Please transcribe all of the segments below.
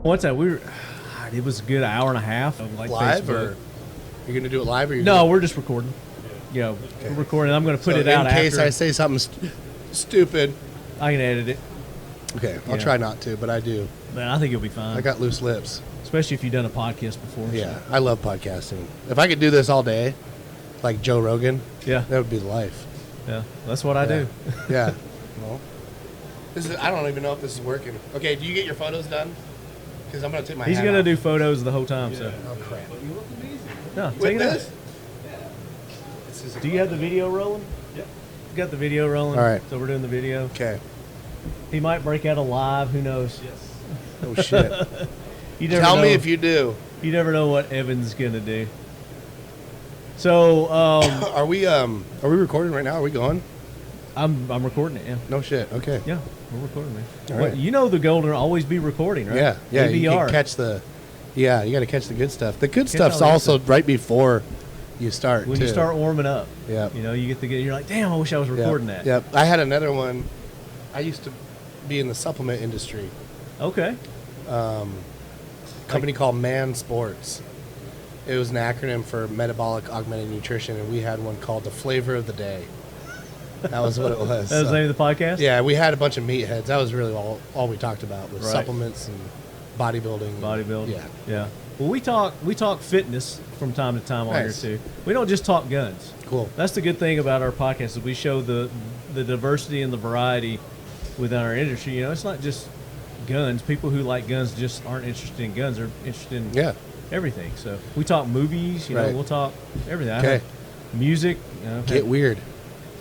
What's that? It was a good hour and a half. Like live, Facebook. or you're gonna do it live, or no? We're just recording. Yeah, we're recording. I'm gonna put it out in case after. I say something stupid. I can edit it. Okay, I'll try not to, but I do. But I think you'll be fine. I got loose lips. Especially if you've done a podcast before. Yeah, so. I love podcasting. If I could do this all day, like Joe Rogan, yeah, that would be the life. Yeah, that's what I do. Yeah. Well, I don't even know if this is working. Okay, do you get your photos done? Because I'm going to take my He's hat going to off. do photos the whole time. Yeah. So. Oh, crap. But you look amazing. No, With take this? Yeah. Do you have the video rolling? Yeah. You got the video rolling? All right. So we're doing the video. Okay. He might break out alive. Who knows? Yes. Oh, shit. You never Tell know. me if you do. You never know what Evan's going to do. So, Are we recording right now? Are we going? I'm recording it, yeah. No shit. Okay. Yeah, we're recording it. All Well, right. you know the goal to always be recording, right? Yeah. Yeah. AVR. You can catch the. Yeah, you got to catch the good stuff. The good Catch stuff's all the also good right before you start. When too. you start warming up. Yeah. You know, you get to get. You're like, damn, I wish I was recording that. Yep. I had another one. I used to be in the supplement industry. Okay. Company called Man Sports. It was an acronym for metabolic augmented nutrition, and we had one called the Flavor of the Day. That was what it was. That was the name of the podcast? Yeah, we had a bunch of meatheads. That was really all we talked about was Right. supplements and bodybuilding. Bodybuilding. Yeah. Yeah. Well, we talk fitness from time to time on Nice. here too. We don't just talk guns. Cool. That's the good thing about our podcast is we show the diversity and the variety within our industry. You know, it's not just guns. People who like guns just aren't interested in guns. They're interested in everything. So we talk movies. You know, Right. we'll talk everything. Okay. Music. You know, Get weird.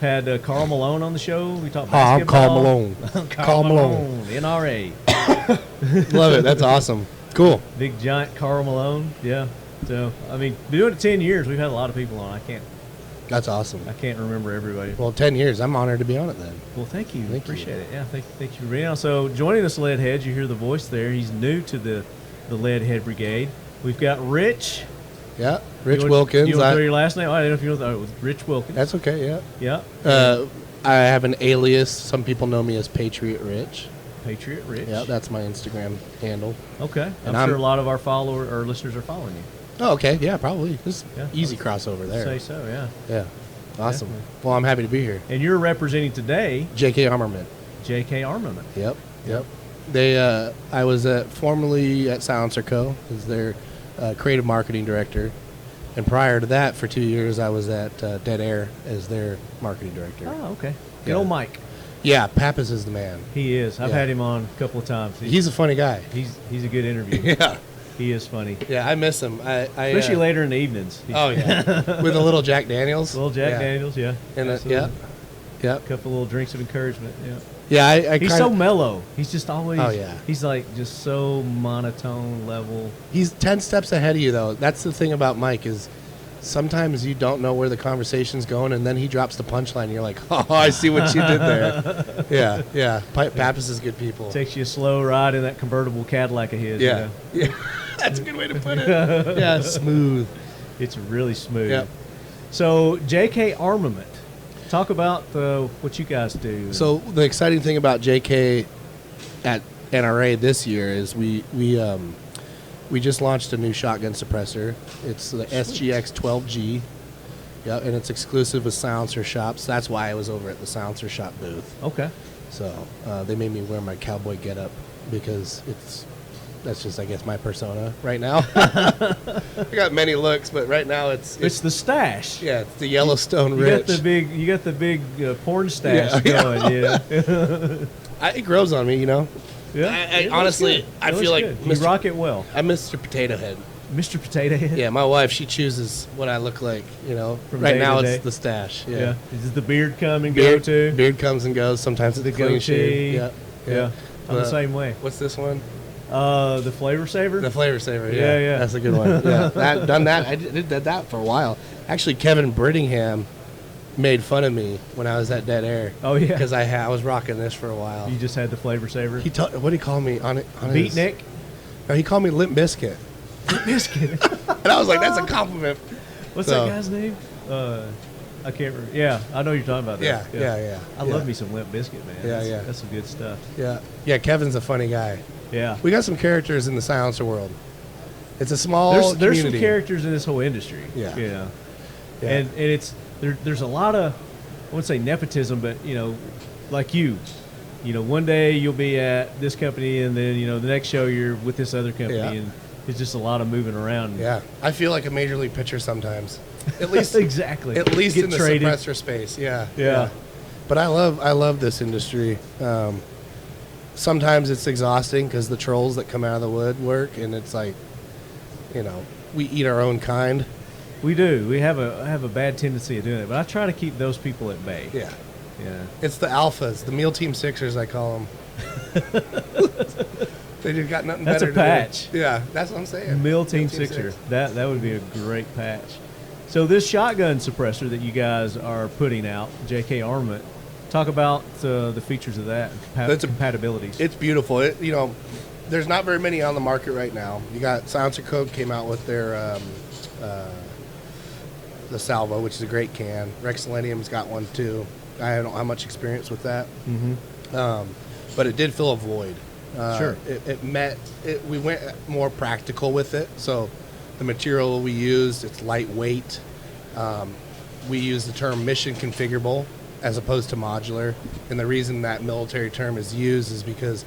Had Carl Malone on the show. We talked I'm basketball. Carl Malone. Carl Malone, NRA. Love it. That's awesome. Cool. Big giant Carl Malone. Yeah. So I mean, doing it 10 years, we've had a lot of people on. That's awesome. I can't remember everybody. Well, 10 years. I'm honored to be on it then. Well, thank you. Thank Appreciate you. it. Yeah, thank you for being on. So joining us, Leadheads, you hear the voice there. He's new to the Leadhead Brigade. We've got Rich. Yeah. Rich You Wilkins. want to throw your last name? I don't know if you know. It was Rich Wilkins. That's okay. Yeah. Yeah. I have an alias. Some people know me as Patriot Rich. Patriot Rich. Yeah, that's my Instagram handle. Okay. And I'm sure a lot of our followers or listeners are following you. Oh, okay. Yeah, probably. This Yeah, easy crossover there. Say so, yeah. Yeah. Awesome. Definitely. Well, I'm happy to be here. And you're representing today JK Armament. JK Armament. Yep. They, I was formerly at Silencer Co. as their creative marketing director. And prior to that, for 2 years, I was at Dead Air as their marketing director. Oh, okay. Good Yeah. old Mike. Yeah, Pappas is the man. He is. I've Yeah. had him on a couple of times. He's a funny guy. He's a good interview. Yeah. He is funny. Yeah, I miss him. Especially later in the evenings. Oh, yeah. With a little Jack Daniels. Little Jack Daniels, yeah. And Absolutely. yeah. A couple little drinks of encouragement, yeah. Yeah, He's so mellow. He's just always. Oh, yeah. He's like just so monotone level. He's 10 steps ahead of you, though. That's the thing about Mike is sometimes you don't know where the conversation's going, and then he drops the punchline, and you're like, oh, I see what you did there. Yeah. Pappas is good people. Takes you a slow ride in that convertible Cadillac of his. Yeah. You know? Yeah. That's a good way to put it. Yeah, smooth. It's really smooth. Yep. So, JK Armament. Talk about what you guys do. So the exciting thing about JK at NRA this year is we just launched a new shotgun suppressor. It's the SGX 12G. Yeah, and it's exclusive with Silencer shops. That's why I was over at the Silencer shop booth. Okay. So they made me wear my cowboy getup because that's just, I guess, my persona right now. I got many looks, but right now it's the stash. Yeah, it's the Yellowstone You Rich. got the big porn stash going. Yeah. It grows on me, you know. Yeah. I honestly, I feel like you rock it well. I'm Mr. Potato Head. Mr. Potato Head. Yeah, my wife, she chooses what I look like, you know. From right day now to it's day. the stash. Yeah. Yeah. Does the beard come and go too? Beard comes and goes. Sometimes it's The clean goatee. shave. Yeah. I'm the same way. What's this one? The Flavor Saver. The Flavor Saver. Yeah. That's a good one. Yeah, done that. I did that for a while. Actually, Kevin Brittingham made fun of me when I was at Dead Air. Oh yeah. Because I was rocking this for a while. You just had the Flavor Saver. What did he call me on it? Beatnik. No, he called me Limp Biscuit. Biscuit. And I was like, that's a compliment. What's that guy's name? I can't remember. Yeah, I know you're talking about that. Yeah. I love me some Limp Bizkit, man. That's some good stuff. Yeah, Kevin's a funny guy. Yeah. We got some characters in the silencer world. It's a small There's community. some characters in this whole industry. Yeah. And it's there's a lot of, I wouldn't say nepotism, but like you one day you'll be at this company and then the next show you're with this other company and it's just a lot of moving around. Yeah. I feel like a major league pitcher sometimes. At least exactly. At least in the traded. suppressor space. Yeah. But I love this industry. Sometimes it's exhausting because the trolls that come out of the woodwork, and it's like, we eat our own kind. We do. We have a bad tendency of doing it, but I try to keep those people at bay. Yeah. Yeah. It's the alphas, the meal team sixers, I call them. They just got nothing that's better a patch. to do. Yeah, that's what I'm saying. Meal team sixer. That would be a great patch. So this shotgun suppressor that you guys are putting out, JK Armament, talk about the features of that, compatibilities. It's beautiful. There's not very many on the market right now. You got Silencer Code came out with their the Salvo, which is a great can. Rex Selenium's got one too. I don't have much experience with that, but it did fill a void. Sure. We went more practical with it. So the material we used, it's lightweight. We use the term mission configurable as opposed to modular, and the reason that military term is used is because,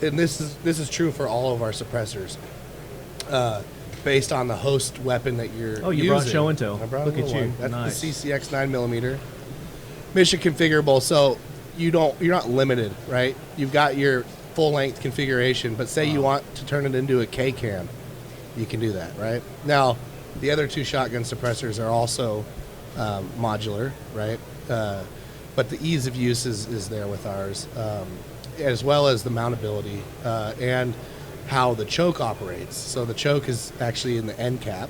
and this is true for all of our suppressors, based on the host weapon that you're using. You brought show and tell. I brought Look a at you. one. That's nice. the CCX 9mm. Mission configurable, so you're not limited, right? You've got your full length configuration, but say you want to turn it into a K cam, you can do that, right? Now, the other two shotgun suppressors are also modular, right? But the ease of use is there with ours, as well as the mountability and how the choke operates. So the choke is actually in the end cap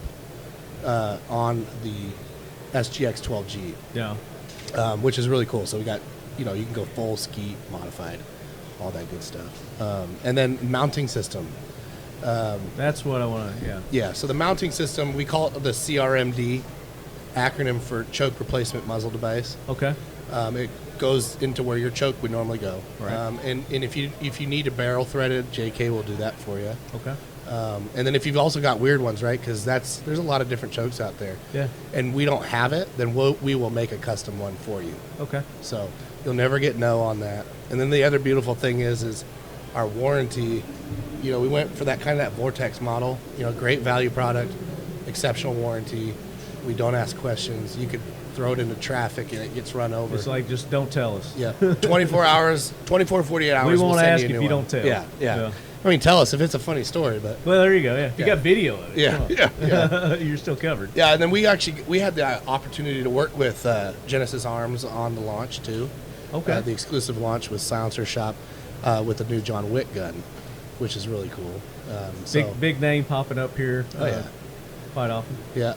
on the SGX 12G. Yeah. Which is really cool. So we got, you can go full ski modified, all that good stuff. And then mounting system. That's what I want to, Yeah, so the mounting system, we call it the CRMD, acronym for choke replacement muzzle device. Okay. It goes into where your choke would normally go. Right. And if you need a barrel threaded, JK will do that for you. Okay. And then if you've also got weird ones, right? Because there's a lot of different chokes out there. Yeah. And we don't have it, then we will make a custom one for you. Okay. So you'll never get no on that. And then the other beautiful thing is our warranty. We went for that VERSAX model. Great value product, exceptional warranty. We don't ask questions. You could throw it into traffic and it gets run over. It's like, just don't tell us. Yeah. 48 hours. We won't ask if you don't tell. Yeah. I mean, tell us if it's a funny story, but well, there you go. Yeah, you got video of it. Yeah. You're still covered. Yeah, and then we had the opportunity to work with Genesis Arms on the launch too. Okay. The exclusive launch was Silencer Shop with the new John Wick gun, which is really cool. Big name popping up here. Oh yeah. Quite often. Yeah.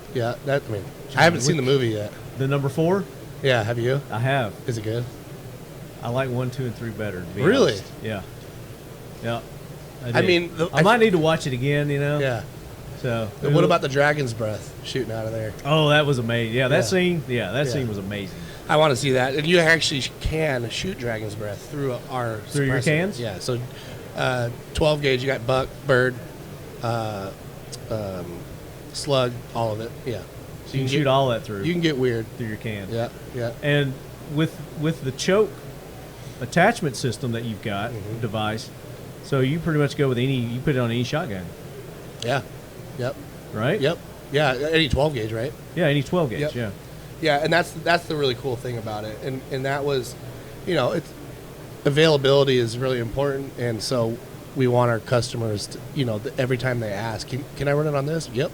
I haven't seen the movie yet. The number 4. Yeah, have you? I have. Is it good? I like 1, 2, and 3 better. To be really? Honest. Yeah. Yeah. I might need to watch it again. Yeah. So. What about the dragon's breath shooting out of there? Oh, that was amazing. Yeah, that scene. Yeah, that scene was amazing. I want to see that. And you actually can shoot dragon's breath through our through your cans. Yeah. So, 12 gauge. You got buck, bird, slug, all of it. Yeah. So you can shoot all that through. You can get weird through your can. Yeah. And with the choke attachment system that you've got, device, so you pretty much go with you put it on any shotgun. Yeah. Yep. Right? Yep. Yeah, any 12 gauge, right? Yeah, any 12 gauge, yep. Yeah. Yeah, and that's the really cool thing about it. And that was, it's availability is really important, and so we want our customers to, every time they ask, can I run it on this? Yep.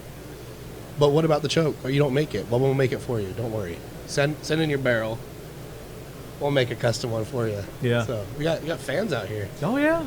But what about the choke? Or you don't make it. Well, we'll make it for you. Don't worry. Send in your barrel. We'll make a custom one for you. Yeah. So we got fans out here. Oh yeah.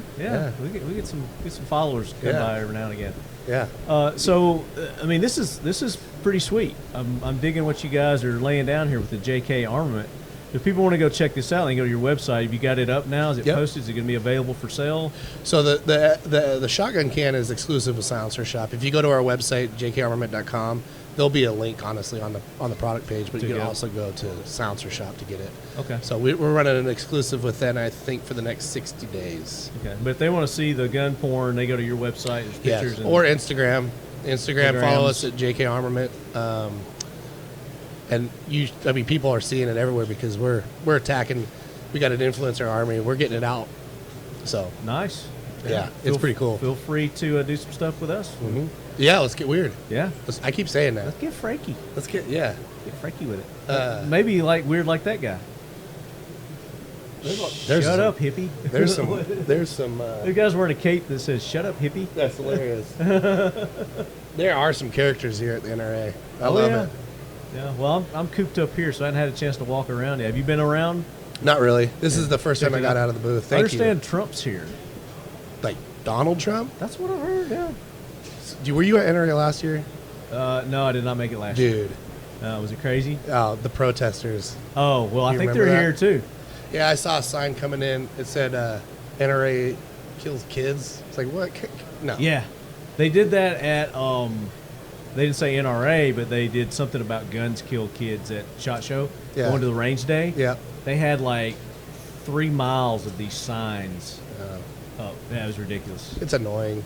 We get some followers come by every now and again. Yeah. So I mean, this is pretty sweet. I'm digging what you guys are laying down here with the JK Armament. If people want to go check this out, they can go to your website. Have you got it up now? Is it posted? Is it going to be available for sale? So the shotgun can is exclusive with Silencer Shop. If you go to our website, jkarmament.com, there'll be a link, honestly, on the product page, but you can also go to Silencer Shop to get it. Okay. So we're running an exclusive with them, I think, for the next 60 days. Okay. But if they want to see the gun porn, they go to your website. There's pictures. Yes. Or Instagram. Follow us at JK Armament. And people are seeing it everywhere because we're attacking. We got an influencer army. We're getting it out. So nice. Yeah, it's pretty cool. Feel free to do some stuff with us. Mm-hmm. Yeah, let's get weird. Yeah, I keep saying that. Let's get freaky. Get freaky with it. Maybe like weird like that guy. Shut up, hippie. There's some. The guy's wearing a cape that says "Shut up, hippie." That's hilarious. There are some characters here at the NRA. I love it. Yeah. Well, I'm cooped up here, so I hadn't had a chance to walk around yet. Have you been around? Not really. This is the first time I got out of the booth. I understand Trump's here. Like Donald Trump? That's what I heard. Yeah. Were you at NRA last year? No, I did not make it last year. Dude. Was it crazy? Oh, the protesters. Oh, well, I think they're here too. Yeah, I saw a sign coming in. It said NRA kills kids. It's like, what? No. Yeah. They did that at, they didn't say NRA, but they did something about guns kill kids at SHOT Show. Yeah. Going to the range day. Yeah. They had like 3 miles of these signs up. That was ridiculous. It's annoying.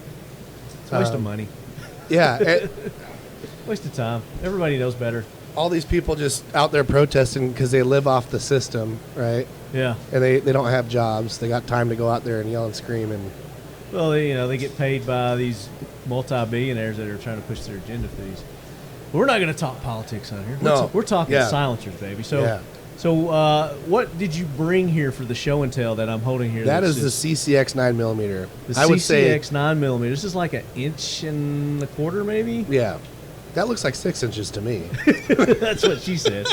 It's a waste of money. Yeah. Waste of time. Everybody knows better. All these people just out there protesting because they live off the system, right? Yeah. And they don't have jobs. They got time to go out there and yell and scream. And well, they get paid by these multi-billionaires that are trying to push their agenda for these. We're not going to talk politics on here. We're talking silencers, baby. So, what did you bring here for the show and tell that I'm holding here? That is the CCX 9mm. The CCX 9mm. This is like 1.25 inches, maybe? Yeah. That looks like 6 inches to me. That's what she said.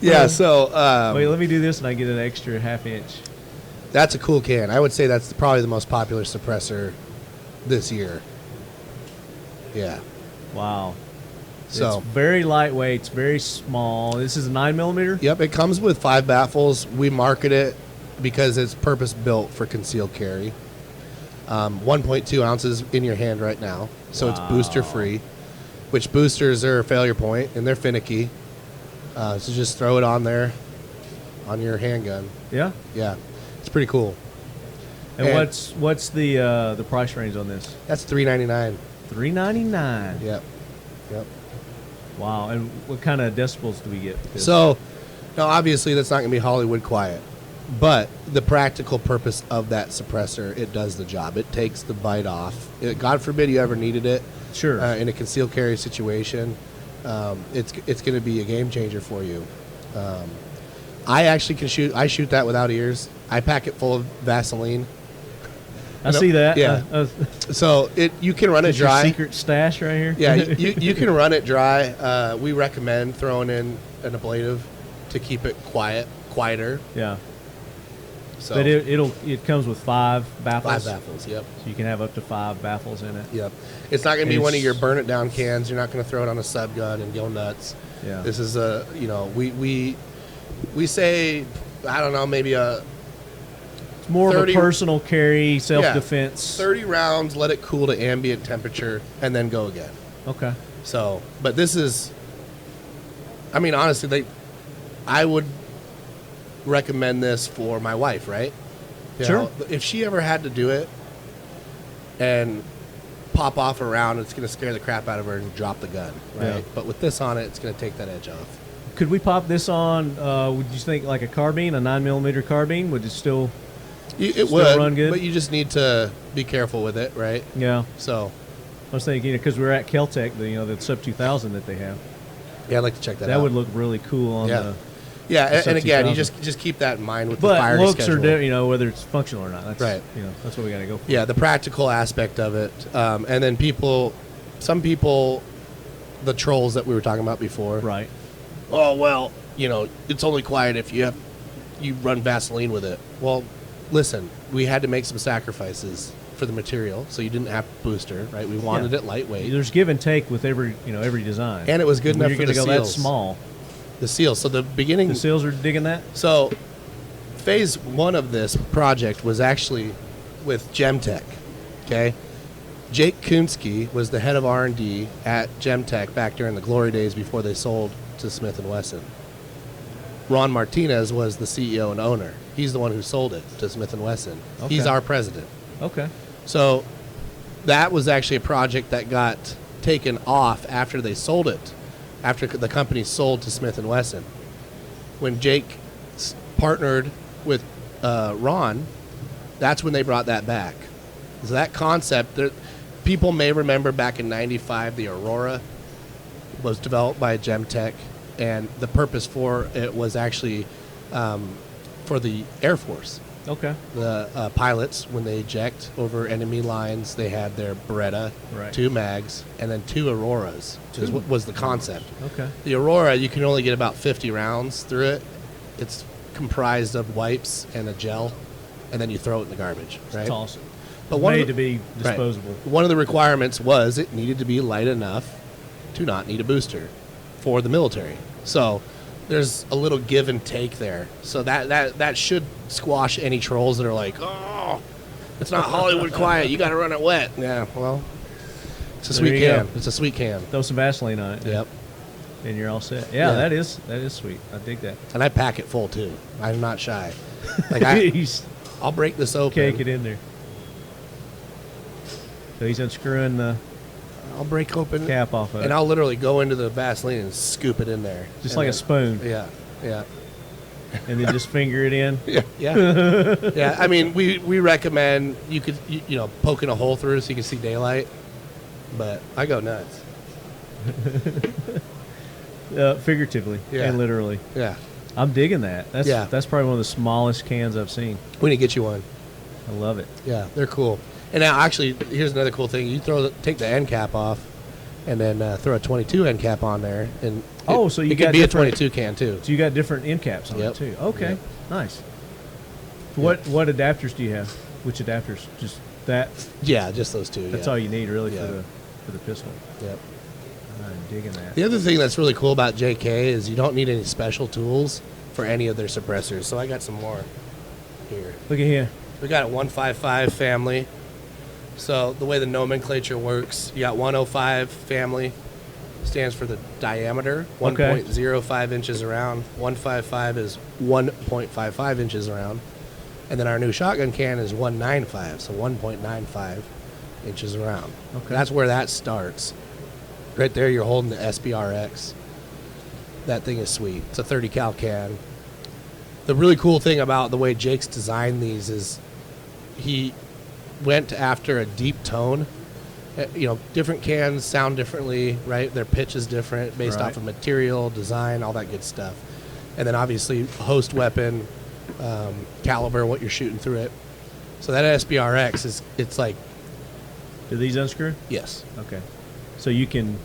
Yeah, so... wait, let me do this and I get an extra 1/2 inch. That's a cool can. I would say that's probably the most popular suppressor this year. Yeah. Wow. So it's very lightweight. It's very small. This is a 9mm? Yep, it comes with 5 baffles. We market it because it's purpose-built for concealed carry. 1.2 ounces in your hand right now, so it's booster-free, which boosters are a failure point, and they're finicky. So just throw it on there on your handgun. Yeah? Yeah. It's pretty cool. And what's the price range on this? That's $399. $399. Yep. Wow. And what kind of decibels do we get? So, now obviously that's not going to be Hollywood quiet, but the practical purpose of that suppressor, it does the job. It takes the bite off. God forbid you ever needed it. Sure. In a concealed carry situation, it's going to be a game changer for you. I actually can shoot. I shoot that without ears. I pack it full of Vaseline. I see that. Yeah. So you can run it dry. Your secret stash right here. Yeah, you can run it dry. We recommend throwing in an ablative to keep it quieter. Yeah. So but it comes with 5 baffles. 5 baffles. Yep. So you can have up to 5 baffles in it. Yep. It's not going to be one of your burn it down cans. You're not going to throw it on a sub gun and go nuts. Yeah. This is we say, I don't know, maybe it's more 30, of a personal carry, self-defense. 30 rounds, let it cool to ambient temperature, and then go again. Okay. So, but this is, I mean, honestly, I would recommend this for my wife, right? Sure. If she ever had to do it and pop off a round, it's going to scare the crap out of her and drop the gun, right? Yeah. But with this on it, it's going to take that edge off. Could we pop this on, would you think like a carbine, a 9mm carbine? Would it still run good? But you just need to be careful with it, right? Yeah. So I was thinking, because we're at KelTec, the Sub 2000 that they have. Yeah, I'd like to check that out. That would look really cool on the and again, you just keep that in mind with the fire schedule. But looks are, whether it's functional or not. That's, right. That's what we got to go for. Yeah, the practical aspect of it. And then some people, the trolls that we were talking about before. Right. Oh, well, it's only quiet if you run Vaseline with it. Well, listen, we had to make some sacrifices for the material, so you didn't have booster, right? We wanted it lightweight. There's give and take with every design. And it was good enough for the seals. You're going to go that small. The seals. So the seals are digging that? So phase 1 of this project was actually with GemTech, okay? Jake Kunsky was the head of R&D at Gemtech back during the glory days before they sold to Smith & Wesson. Ron Martinez was the CEO and owner. He's the one who sold it to Smith & Wesson. Okay. He's our president. Okay. So that was actually a project that got taken off after they sold it, after the company sold to Smith & Wesson. When Jake partnered with Ron, that's when they brought that back. So that concept, people may remember back in '95, the Aurora was developed by Gemtech, and the purpose for it was actually for the Air Force. Okay. The pilots, when they eject over enemy lines, they had their Beretta, Right. 2 mags, and then 2 Auroras, is what was the concept. Okay. The Aurora, you can only get about 50 rounds through it. It's comprised of wipes and a gel, and then you throw it in the garbage, right? Toss it. But Made to be disposable. Right. One of the requirements was it needed to be light enough to not need a booster for the military. So there's a little give and take there. So that should squash any trolls that are like, oh, it's not Hollywood quiet. You got to run it wet. Yeah, well, it's a sweet can. It's a sweet can. Throw some Vaseline on it. Yep. And you're all set. Yeah, Yeah. that is sweet. I dig that. And I pack it full too. I'm not shy. Like I'll break this open. Cake it in there. So he's unscrewing the I'll break open cap off of it. and I'll literally go into the Vaseline and scoop it in there. Just And like a then- spoon. Yeah, yeah. And then just finger it in. Yeah, yeah, yeah. I mean, we recommend you could you know poking a hole through so you can see daylight, but I go nuts. Figuratively Yeah. and literally. Yeah, I'm digging that. Yeah. That's probably one of the smallest cans I've seen. we need to get you one. I love it. Yeah, they're cool. And now, actually, here's another cool thing: you take the end cap off, and then throw a 22 end cap on there, and So you it got could be a different- 22 can too. So you got different end caps on Yep. it too. Okay, Yep. nice. What adapters do you have? Which adapters? Just that. Yeah, just those two. That's yeah. all you need really Yeah. for the pistol. Yep. I'm digging that. The other thing that's really cool about JK is you don't need any special tools for any of their suppressors. So I got some more here. Look at here. We got a 155 family. So the way the nomenclature works, you got 105 family, stands for the diameter, 1.05 inches around. 155 is 1.55 inches around. And then our new shotgun can is 195, so 1.95 inches around. Okay. That's where that starts. Right there, you're holding the SBRX. That thing is sweet. It's a 30 cal can. The really cool thing about the way Jake's designed these is he went after a deep tone. You know, different cans sound differently, right? Their pitch is different based Right. off of material, design, all that good stuff. And then obviously host weapon, caliber, what you're shooting through it. So that SBRX it's like, Do these unscrew? yes, Okay. So you can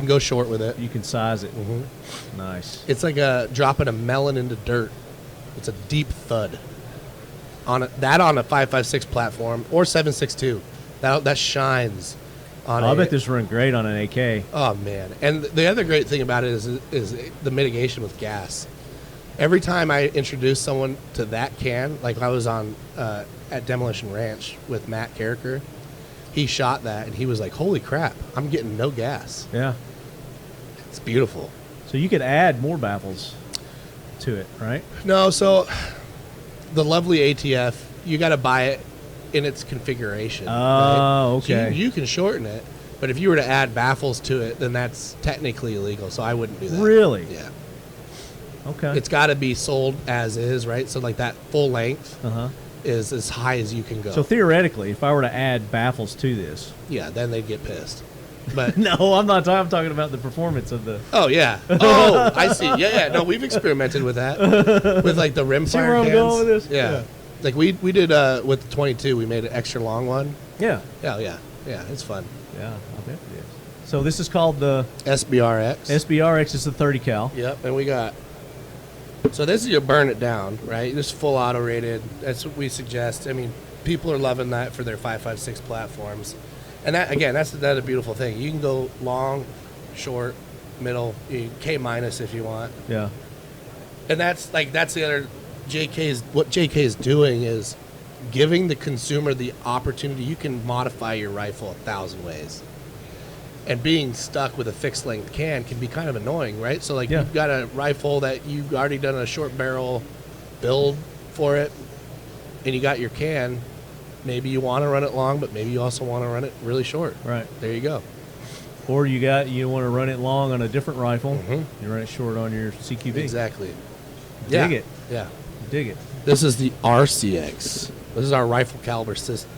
go short with it. size it. Mhm. Nice. It's like dropping a melon into dirt. It's a deep thud. On a 5.56 platform or 7.62, that shines. I bet this run great on an AK. Oh man! And the other great thing about it is the mitigation with gas. Every time I introduce someone to that can, like I was on at Demolition Ranch with Matt Carricker, he shot that and he was like, "Holy crap! I'm getting no gas. Yeah. It's beautiful." So you could add more baffles to it, right? No, so the lovely ATF, you got to buy it in its configuration. Oh, right? So okay. you can shorten it, but if you were to add baffles to it, then that's technically illegal. So I wouldn't do that. Really? Yeah. Okay. It's got to be sold as is, right? So like that full length Uh-huh. is as high as you can go. So theoretically, if I were to add baffles to this, yeah, then they'd get pissed. But no, I'm not. I'm talking about the performance of the. oh yeah, oh I see. Yeah. No, we've experimented with that with like the rimfire See where I'm cans. going with this? Yeah. Yeah. Like we did with the 22, we made an extra long one. Yeah. Yeah, it's fun. Yeah, I bet it is. So this is called the SBRX. SBRX. Is the 30 cal. Yep, and we got. So this is your burn it down, right? This is full auto rated. That's what we suggest. I mean, people are loving that for their 5.56 platforms, and that again, that's another beautiful thing. You can go long, short, middle, K minus if you want, Yeah. and that's the other. What JK is doing is giving the consumer the opportunity. You can modify your rifle 1,000 ways. And being stuck with a fixed length can be kind of annoying, right? So, like, you've got a rifle that you've already done a short barrel build for it, and you got your can. Maybe you want to run it long, but maybe you also want to run it really short. Right. There you go. Or you want to run it long on a different rifle. You run it short on your CQB. Exactly. Dig it. Yeah. Dig it. This is the RCX. This is our rifle caliber system.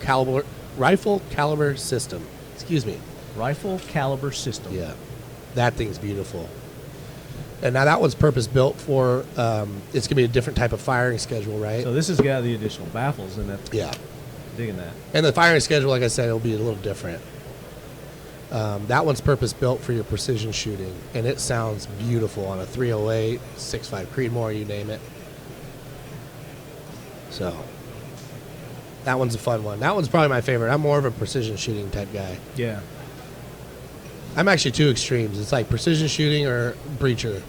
Excuse me. Rifle caliber system. Yeah. That thing's beautiful. And now that one's purpose built for, it's going to be a different type of firing schedule, right? So this has got the additional baffles in that. Yeah. Digging that. And the firing schedule, like I said, it'll be a little different. That one's purpose built for your precision shooting, and it sounds beautiful on a 308, 6.5 Creedmoor, you name it. So that one's a fun one. That one's probably my favorite. I'm more of a precision shooting type guy. Yeah. I'm actually two extremes. It's like precision shooting or breacher.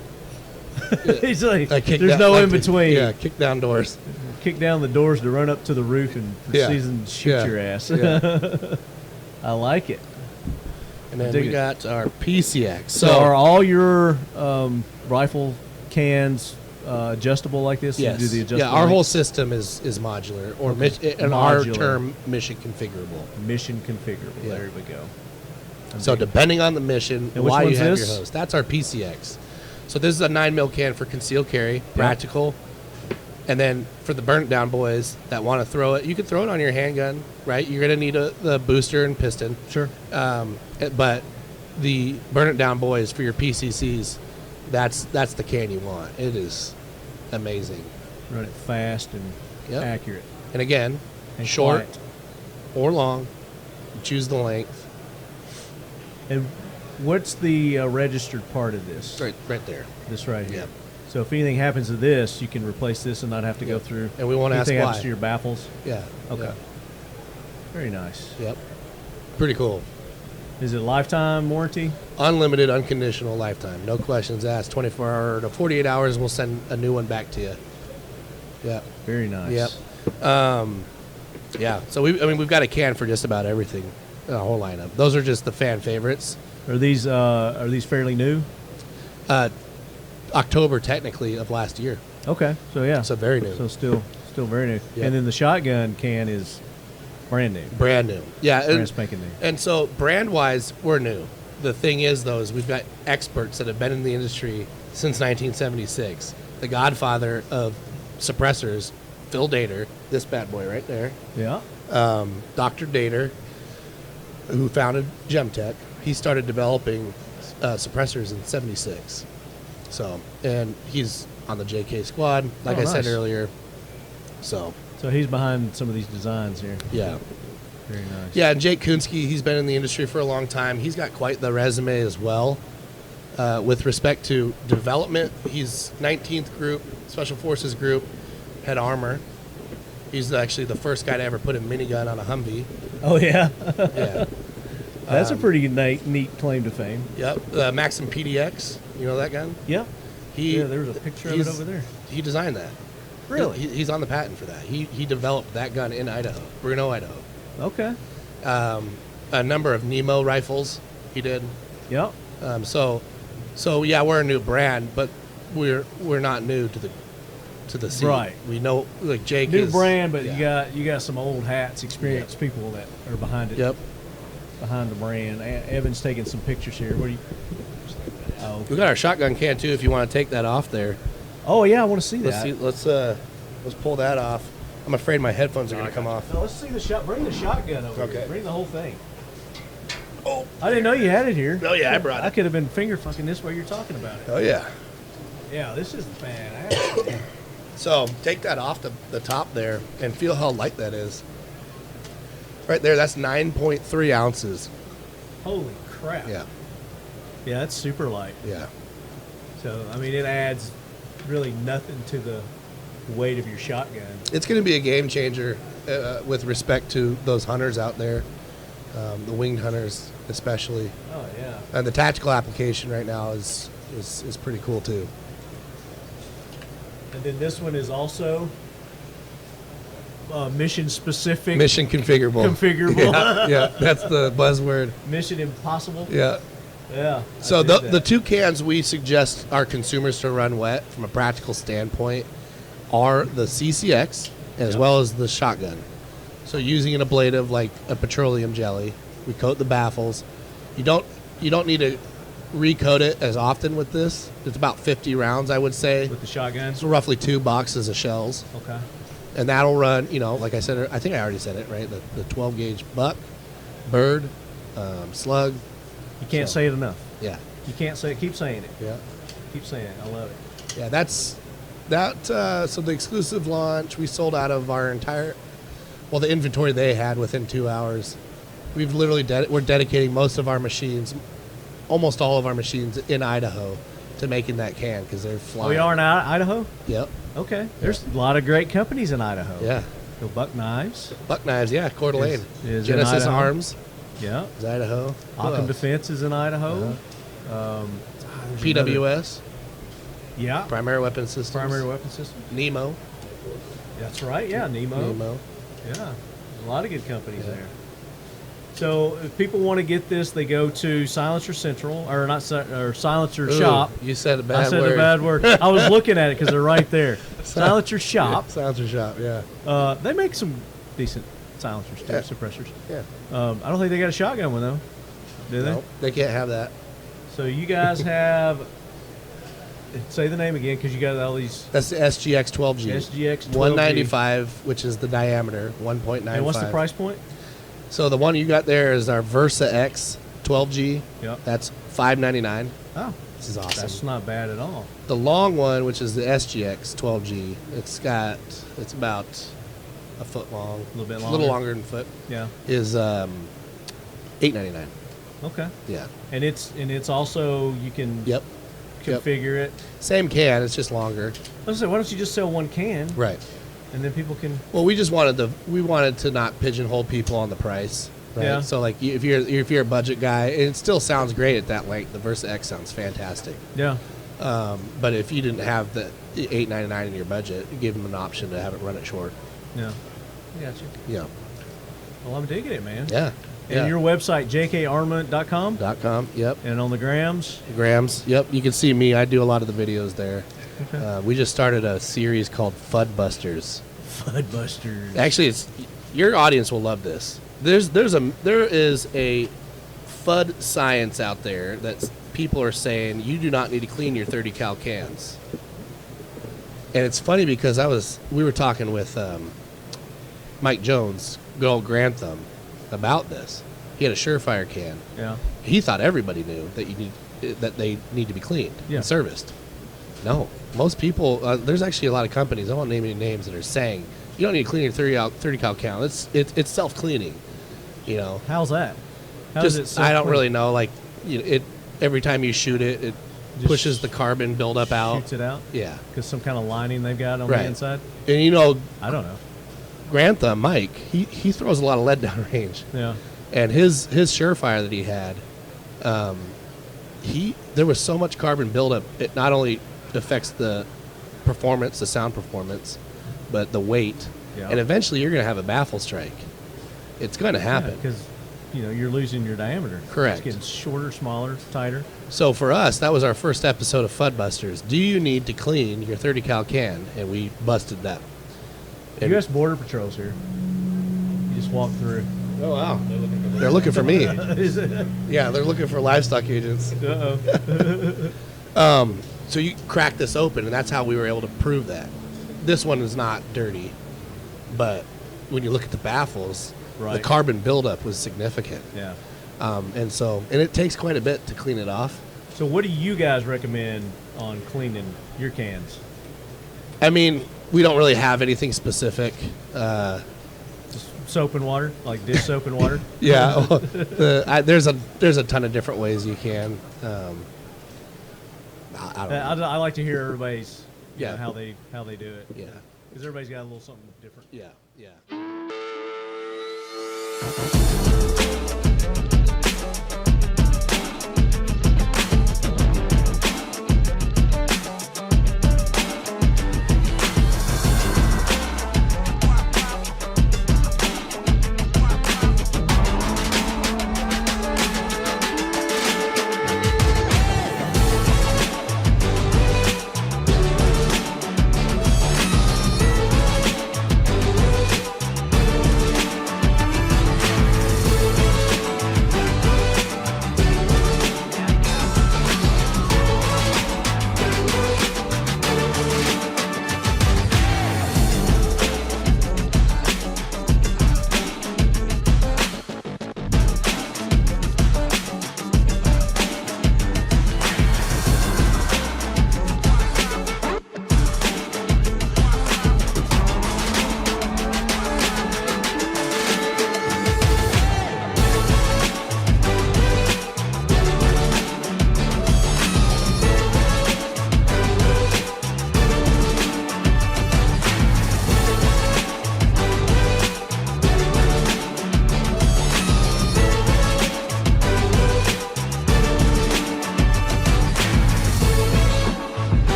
He's like, there's down, no like in between. Yeah, kick down doors. Kick down the doors to run up to the roof and precision shoot your ass. Yeah. I like it. And then we got our PCX. So are all your rifle cans adjustable like this? Yes. You do the adjustable yeah, our whole system is modular, or in our term, mission configurable. Mission configurable. Yeah. There we go. So depending on the mission, and why you have this? your hose. That's our PCX. So this is a 9mm can for concealed carry, practical. And then for the burnt down boys that want to throw it, you can throw it on your handgun, right? You're going to need the booster and piston. Sure. But the burn it down boys for your PCCs, that's the can you want. It is amazing. Run it fast and accurate. And again, and short quiet. or long. You choose the length. And what's the registered part of this? Right there. This right here. Yep. So if anything happens to this, you can replace this and not have to go through. And we won't ask why. Anything happens to your baffles? Yeah. Okay. Yeah. Very nice. Yep. Pretty cool. Is it a lifetime warranty? Unlimited, unconditional lifetime. No questions asked. 24 hour to 48 hours, we'll send a new one back to you. Yeah. Very nice. Yep. Yeah. So we've got a can for just about everything. A whole lineup. Those are just the fan favorites. Are these fairly new? October technically of last year. Okay. So yeah. So very new. So still very new. Yep. And then the shotgun can is brand new. Brand new. Yeah. Brand spanking new. And so brand wise, we're new. The thing is though, is we've got experts that have been in the industry since 1976. The godfather of suppressors, Phil Dater, this bad boy right there. Yeah. Dr. Dater, who founded Gemtech, he started developing suppressors in '76. So, and he's on the JK squad, like I said earlier. So he's behind some of these designs here. Yeah. Very nice. Yeah, and Jake Kunsky, he's been in the industry for a long time. He's got quite the resume as well. With respect to development, he's 19th Group, Special Forces Group, head armor. He's actually the first guy to ever put a minigun on a Humvee. Oh, yeah? Yeah. That's a pretty neat claim to fame. Yep. Maxim PDX, you know that gun? Yeah. There's a picture of it over there. He designed that. Really? He's on the patent for that. He developed that gun in Idaho, Bruno, Idaho. Okay. A number of Nemo rifles he did. Yep. So yeah, we're a new brand, but we're not new to the scene. Right. We know, like Jake new is brand, but you got some old hats, experienced people that are behind it. Yep. Behind the brand. Evan's taking some pictures here. What do you? Oh, okay. We got our shotgun can too. If you want to take that off there. Oh yeah, I want to see that. Let's pull that off. I'm afraid my headphones are going to come off. No, let's see the shot. Bring the shotgun over. Okay. Here. Bring the whole thing. Oh. I didn't know you had it here. Oh yeah, I brought it. I could have been finger fucking this while you're talking about it. Oh yeah. Yeah, this is fantastic. So take that off the top there and feel how light that is. Right there, that's 9.3 ounces. Holy crap. Yeah. Yeah, that's super light. Yeah. So, I mean, it adds really nothing to the weight of your shotgun. It's going to be a game changer with respect to those hunters out there, the winged hunters especially. Oh, yeah. And the tactical application right now is pretty cool too. And then this one is also mission specific, mission configurable. Yeah, that's the buzzword. Mission impossible. Yeah. Yeah. So the two cans we suggest our consumers to run wet from a practical standpoint are the CCX as well as the shotgun. So using an ablative like a petroleum jelly, we coat the baffles. You don't need to recoat it as often with this. It's about 50 rounds, I would say. With the shotgun? So roughly 2 boxes of shells. Okay. And that'll run, like I said, I think I already said it, right? The 12 gauge buck, bird, slug. You can't say it enough. Yeah. You can't say it. Keep saying it. Yeah. Keep saying it. I love it. Yeah, that's that. So the exclusive launch, we sold out of our entire, the inventory they had within 2 hours. We've literally we're dedicating most of our machines, almost all of our machines in Idaho, to making that can because they're flying. We are in Idaho? Yep. Okay. There's a lot of great companies in Idaho. Yeah. So Buck Knives. Buck Knives, yeah. Coeur d'Alene. Is Genesis Arms. Yeah. Is Idaho. Occam Defense is in Idaho. PWS. Yeah. Primary Weapon Systems. Primary Weapon System. Nemo. That's right. Yeah, Nemo. Yeah. There's a lot of good companies there. So if people want to get this, they go to Silencer Central, or not, or Silencer Shop. You said a bad word. I said a bad word. I was looking at it because they're right there. Silencer Shop. Silencer Shop, yeah. They make some decent silencers too, suppressors. Yeah. I don't think they got a shotgun one though. Do they? Nope, they can't have that. So you guys have. Say the name again because you got all these. That's the SGX 12G. SGX 12G. 195, which is the diameter, 1.95. And what's the price point? So the one you got there is our VERSAX 12G. Yep. That's $599. Oh, this is awesome. That's not bad at all. The long one, which is the SGX 12G, it's about a foot long, a little bit longer, a little longer than a foot. Yeah. Is $899. Okay. Yeah. And it's also you can. Yep. Configure it. Same can, it's just longer. I was say, why don't you just sell one can? Right. And then people can. Well, we wanted to not pigeonhole people on the price. Right? Yeah. So like if you're a budget guy, and it still sounds great at that length. The VERSAX sounds fantastic. Yeah. But if you didn't have the $899 in your budget, give them an option to have it run it short. Yeah. I got you. Yeah. Well, I'm digging it, man. Yeah. And your website, jkarmament.com? .com, yep. And on the grams? Yep. You can see me. I do a lot of the videos there. Okay. We just started a series called Fudbusters. Fudbusters. Actually, your audience will love this. There is a FUD science out there that people are saying you do not need to clean your 30 cal cans. And it's funny because we were talking with Mike Jones, good old Grantham, about this. He had a Surefire can. Yeah. He thought everybody knew that they need to be cleaned and serviced. No, most people. There's actually a lot of companies. I won't name any names that are saying you don't need to clean your 30 cal can. It's self cleaning. How's that? I don't really know. Like every time you shoot it, it pushes the carbon buildup out. Shoots it out. Yeah. Because some kind of lining they've got on the inside. And I don't know. Grantham, Mike, he throws a lot of lead down range. Yeah. And his Surefire that he had, there was so much carbon buildup. It not only affects the performance, the sound performance, but the weight. Yeah. And eventually you're going to have a baffle strike. It's going to happen. Because you're losing your diameter. Correct. It's getting shorter, smaller, tighter. So for us, that was our first episode of Fudbusters. Do you need to clean your 30 cal can? And we busted that. U.S. Border Patrol's here. You just walk through. Oh, wow. They're looking for me. Yeah, they're looking for livestock agents. Uh-oh. So you crack this open, and that's how we were able to prove that. This one is not dirty, but when you look at the baffles, the carbon buildup was significant. Yeah. And it takes quite a bit to clean it off. So what do you guys recommend on cleaning your cans? I mean, we don't really have anything specific. Just soap and water, like dish soap and water. Yeah, there's a ton of different ways you can. I don't know. I like to hear everybody's how they do it. Yeah, because everybody's got a little something different. Yeah, yeah.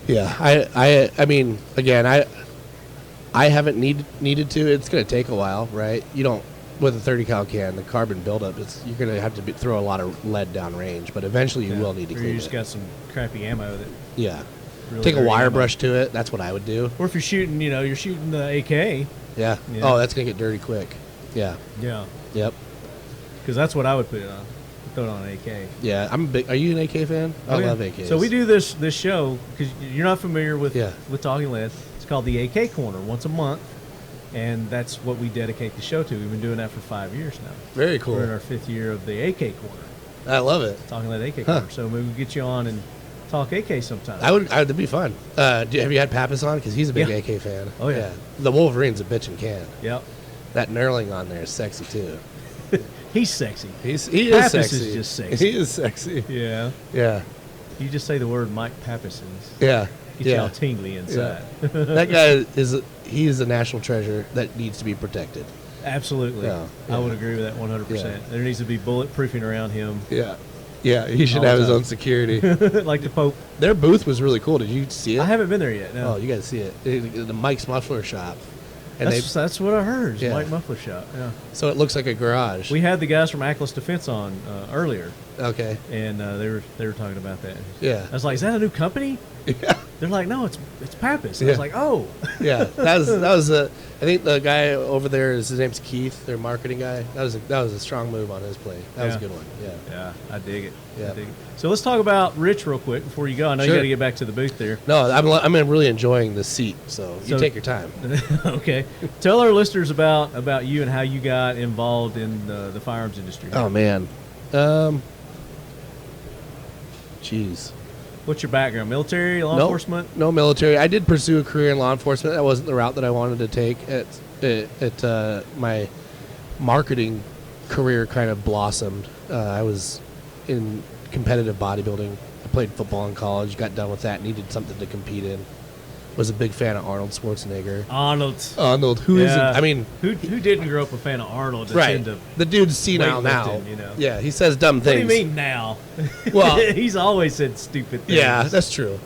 Yeah, I mean, again, I haven't needed to. It's going to take a while, right? You don't, with a 30 cal can, the carbon buildup, you're going to have to throw a lot of lead down range, but eventually you will need to clean it. You just got some crappy ammo that. Yeah. Really take a wire ammo. brush to it. That's what I would do. Or if you're shooting, you're shooting the AK. Yeah. Oh, that's going to get dirty quick. Yeah. Yeah. Yep. Because that's what I would put it on. Throw it on an AK. Yeah, I'm a big. Are you an AK fan? I love AKs. So we do this show because you're not familiar with Talking Lead. It's called the AK Corner once a month, and that's what we dedicate the show to. We've been doing that for 5 years now. Very cool. We're in our 5th year of the AK Corner. I love it. Talking Lead AK Corner. So maybe we'll get you on and talk AK sometime. That'd be fun. Have you had Pappas on? Because he's a big AK fan. Oh yeah. The Wolverine's a bitch and can. Yep. That knurling on there is sexy too. He's sexy. He is Pappas sexy. is just sexy. He is sexy. Yeah. Yeah. You just say the word Mike Pappasons. Yeah. Get you all tingly inside. Yeah. That guy is a national treasure that needs to be protected. Absolutely. Yeah. I would agree with that 100%. Yeah. There needs to be bulletproofing around him. Yeah. Yeah, he should have his own security. Like the Pope. Their booth was really cool. Did you see it? I haven't been there yet. No. Oh, you got to see it. The Mike's Muffler Shop. And that's what I heard. Mike Muffler Shop. Yeah. So it looks like a garage. We had the guys from Atlas Defense on earlier. Okay. And they were talking about that. Yeah. I was like, "Is that a new company?" Yeah. They're like, "No, it's Pappas." I was like, "Oh." Yeah. That was I think the guy over there his name's Keith, their marketing guy. That was a strong move on his play. That was a good one. Yeah. Yeah, I dig it. Yeah. I dig it. So let's talk about Rich real quick before you go. I know you got to get back to the booth there. No, I'm really enjoying the seat. So you take your time. Okay. Tell our listeners about you and how you got involved in the firearms industry. Oh man. Jeez. What's your background? Military, law enforcement? No military. I did pursue a career in law enforcement. That wasn't the route that I wanted to take. At my marketing career kind of blossomed. I was in competitive bodybuilding. I played football in college. Got done with that. Needed something to compete in. Was a big fan of Arnold Schwarzenegger. Arnold, who isn't? I mean, who didn't grow up a fan of Arnold? Right. The dude's senile now. Yeah, he says dumb things. What do you mean now? Well, he's always said stupid things. Yeah, that's true.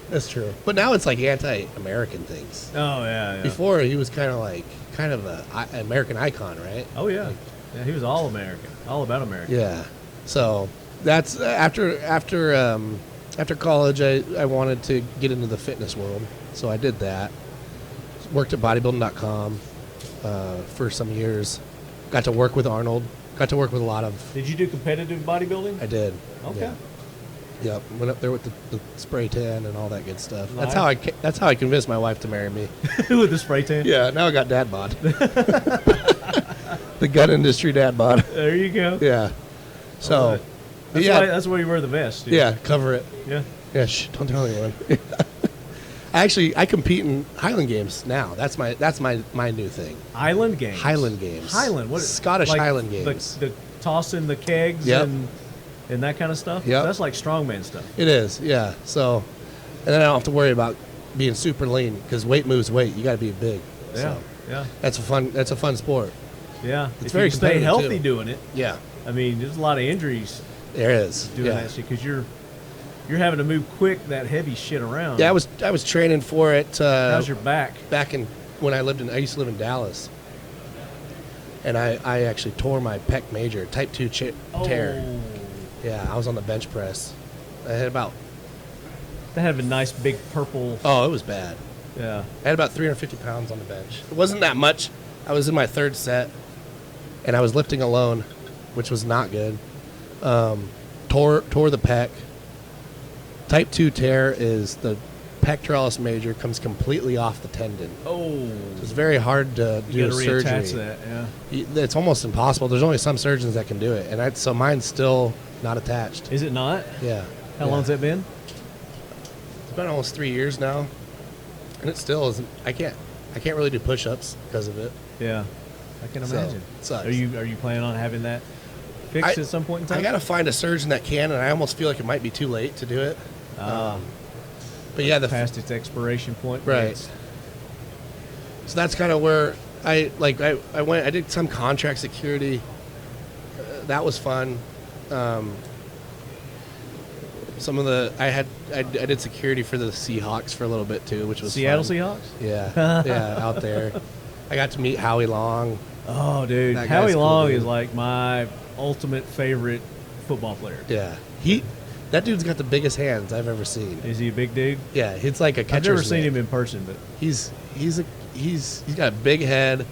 But now it's like anti-American things. Oh yeah. Before he was kind of an American icon, right? Oh yeah. Yeah, he was all American, all about America. Yeah. So that's after college, I wanted to get into the fitness world. So I did that. Worked at bodybuilding.com for some years. Got to work with Arnold. Got to work with a lot of... Did you do competitive bodybuilding? I did. Okay. Yeah. Yep. Went up there with the spray tan and all that good stuff. Nice. That's how I convinced my wife to marry me. With the spray tan? Yeah. Now I got dad bod. The gun industry dad bod. There you go. Yeah. So... That's why you wear the vest. Dude. Yeah. Cover it. Yeah. Yeah. Shh. Don't tell anyone. I compete in Highland Games now. That's my new thing. Highland Games. What? Scottish Highland Games. The tossing the kegs and that kind of stuff. Yeah, that's like strongman stuff. It is. Yeah. So, and then I don't have to worry about being super lean because weight moves weight. You got to be big. Yeah. So Yeah. That's a fun sport. Yeah. It's very stay healthy too. doing it. Yeah. I mean, there's a lot of injuries. There is. Doing that shit because you're having to move quick that heavy shit around. Yeah, I was training for it. How's your back? Back in when I used to live in Dallas, and I actually tore my pec major, type 2 tear. Yeah, I was on the bench press. I had about. That had a nice big purple. Oh, it was bad. Yeah. I had about 350 pounds on the bench. It wasn't that much. I was in my third set, and I was lifting alone, which was not good. Tore the pec. Type 2 tear is the pectoralis major comes completely off the tendon. Oh. So it's very hard to do a surgery. Reattach that, yeah. It's almost impossible. There's only some surgeons that can do it, and so mine's still not attached. Is it not? Yeah. How long's that been? It's been almost 3 years now, and it still isn't. I can't really do push-ups because of it. Yeah, I can imagine. It sucks. Are you planning on having that fixed at some point in time? I got to find a surgeon that can, and I almost feel like it might be too late to do it. But yeah, past its expiration point. Right. So that's kind of where I went. I did some contract security. That was fun. some of the I did security for the Seahawks for a little bit too, which was Seattle fun. Seahawks. Yeah, yeah, out there. I got to meet Howie Long. Oh, dude, That Howie guy's cool, Long dude. is like my ultimate favorite football player. Yeah, that dude's got the biggest hands I've ever seen. Is he a big dude? Yeah, it's like a catcher's I've never seen mitt. him in person, but He's got a big head.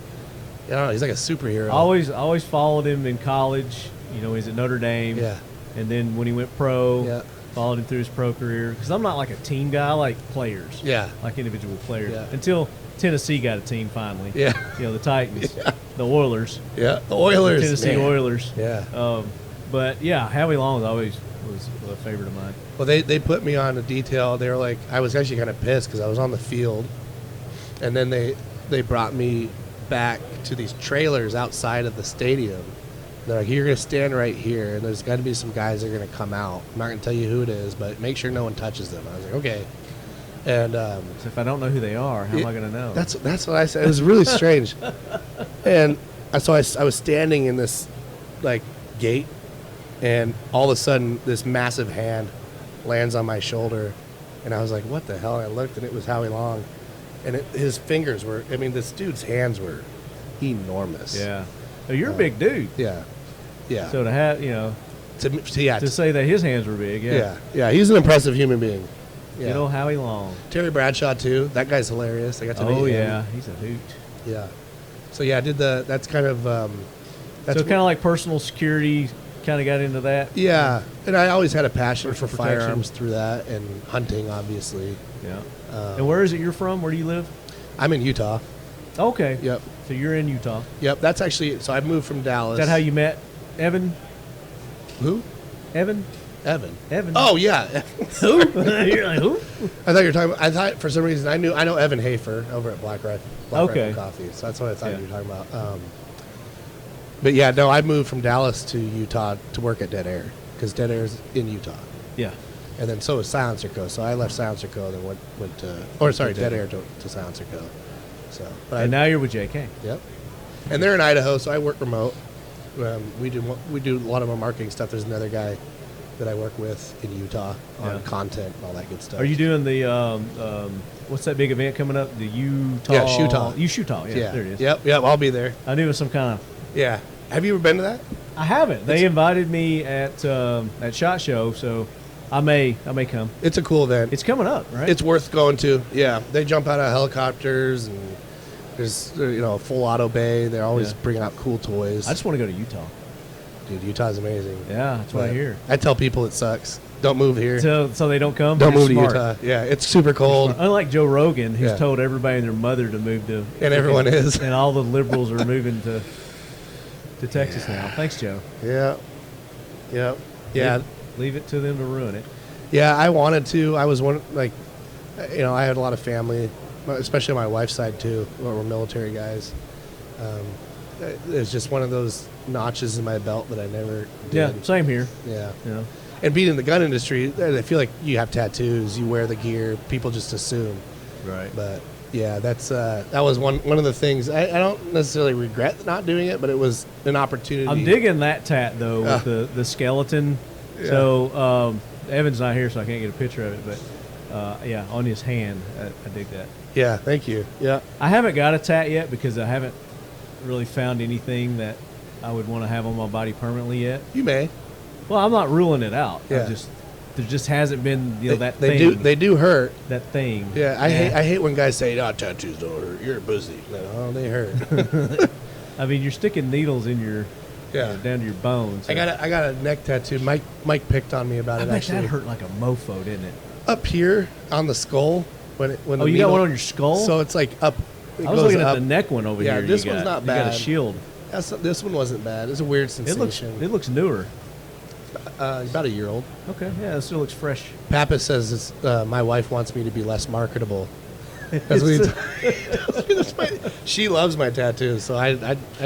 I don't know. He's like a superhero. I always followed him in college. You know, he's at Notre Dame. Yeah. And then when he went pro, Yeah. followed him through his pro career. Because I'm not like a team guy. I like players. Yeah. Like individual players. Yeah. Until Tennessee got a team finally. Yeah. You know, the Titans, Yeah. the Oilers, Yeah. The Oilers. Tennessee man. Oilers. Yeah. But yeah, Howie Long always was a favorite of mine. Well, they put me on a detail. They were like, I was actually kind of pissed because I was on the field, and then they brought me back to these trailers outside of the stadium. They're like, you're going to stand right here, and there's got to be some guys that are going to come out. I'm not going to tell you who it is, but make sure no one touches them. I was like, okay. And So if I don't know who they are, how am I going to know? That's what I said. It was really strange. And so I was standing in this like gate, and all of a sudden this massive hand lands on my shoulder, and I was like, what the hell? And I looked, and it was Howie Long, and his fingers were, I mean, this dude's hands were enormous. Yeah. Oh, you're a big dude. Yeah. Yeah. So to have, you know, to say that his hands were big, yeah. He's an impressive human being. Yeah. Good old Howie Long. Terry Bradshaw too. That guy's hilarious. I got to meet him. Oh yeah, he's a hoot. Yeah. So yeah, I did that's kind of that's So kind of like personal security, kind of got into that. yeah, and I always had a passion for Personal protection. firearms through that, and hunting, obviously. Yeah. And where is it you're from? Where do you live? I'm in Utah. Okay. Yep. So you're in Utah. Yep. That's actually, so I moved from Dallas. Is that how you met Evan? Who? Evan? Evan. Evan. Oh yeah. Who? You're like, who? I thought you were talking. I thought for some reason I know Evan Hafer over at Black Rifle Okay. Coffee. So that's what I thought Yeah. you were talking about. But yeah, no, I moved from Dallas to Utah to work at Dead Air because Dead Air's in Utah, Yeah. and then so is Silencer Co. So I left Silencer Co. and then went to Dead Air to Silencer Co. So, but And now you're with JK. Yep. And they're in Idaho, so I work remote. We do a lot of our marketing stuff. There's another guy that I work with in Utah on Yeah. content and all that good stuff. Are you doing the what's that big event coming up? The Utah. Yeah, Shootah. Shootah. Yeah, Yeah. there it is. Yep. I'll be there. I knew it was some kind of. Yeah. Have you ever been to that? I haven't. They invited me at SHOT Show, so I may come. It's a cool event. It's coming up, right? It's worth going to. Yeah. They jump out of helicopters, and there's a full auto bay. They're always bringing out cool toys. I just want to go to Utah. Dude, Utah's amazing. Yeah, that's what I But hear. I tell people it sucks. Don't move here. So they don't come. Don't You're move to smart. Utah. Yeah, it's super cold. Unlike Joe Rogan, he's Yeah. told everybody and their mother to move to. And everyone is. And all the liberals are moving to Texas now. Thanks, Joe. Yeah. Yep. Yeah. Leave it to them to ruin it. Yeah, I wanted to. I was one, like, I had a lot of family, especially on my wife's side too. We're military guys. It's just one of those notches in my belt that I never did. Yeah, same here. Yeah. You know. And being in the gun industry, I feel like you have tattoos, you wear the gear, people just assume. Right. But yeah, that was one of the things. I don't necessarily regret not doing it, but it was an opportunity. I'm digging that tat though with the skeleton. Yeah. So Evan's not here, so I can't get a picture of it. But yeah, on his hand, I dig that. Yeah, thank you. Yeah. I haven't got a tat yet because I haven't really found anything that I would want to have on my body permanently yet. You may. Well, I'm not ruling it out. Yeah. There just hasn't been that they thing. They do hurt. That thing. Yeah, I hate when guys say, "Oh, tattoos don't hurt. You're a pussy." No, they hurt. I mean, you're sticking needles in your down to your bones. I got a neck tattoo. Mike picked on me about I it. bet Actually, that hurt like a mofo, didn't it? up here on the skull when Oh, you got one on your skull? So it's like up. I was looking at the neck one over here. This one's not bad. You got a shield. This one wasn't bad. It's a weird sensation. It looks newer. About a year old. Okay, yeah, it still looks fresh. Papa says it's, my wife wants me to be less marketable. She loves my tattoos, so I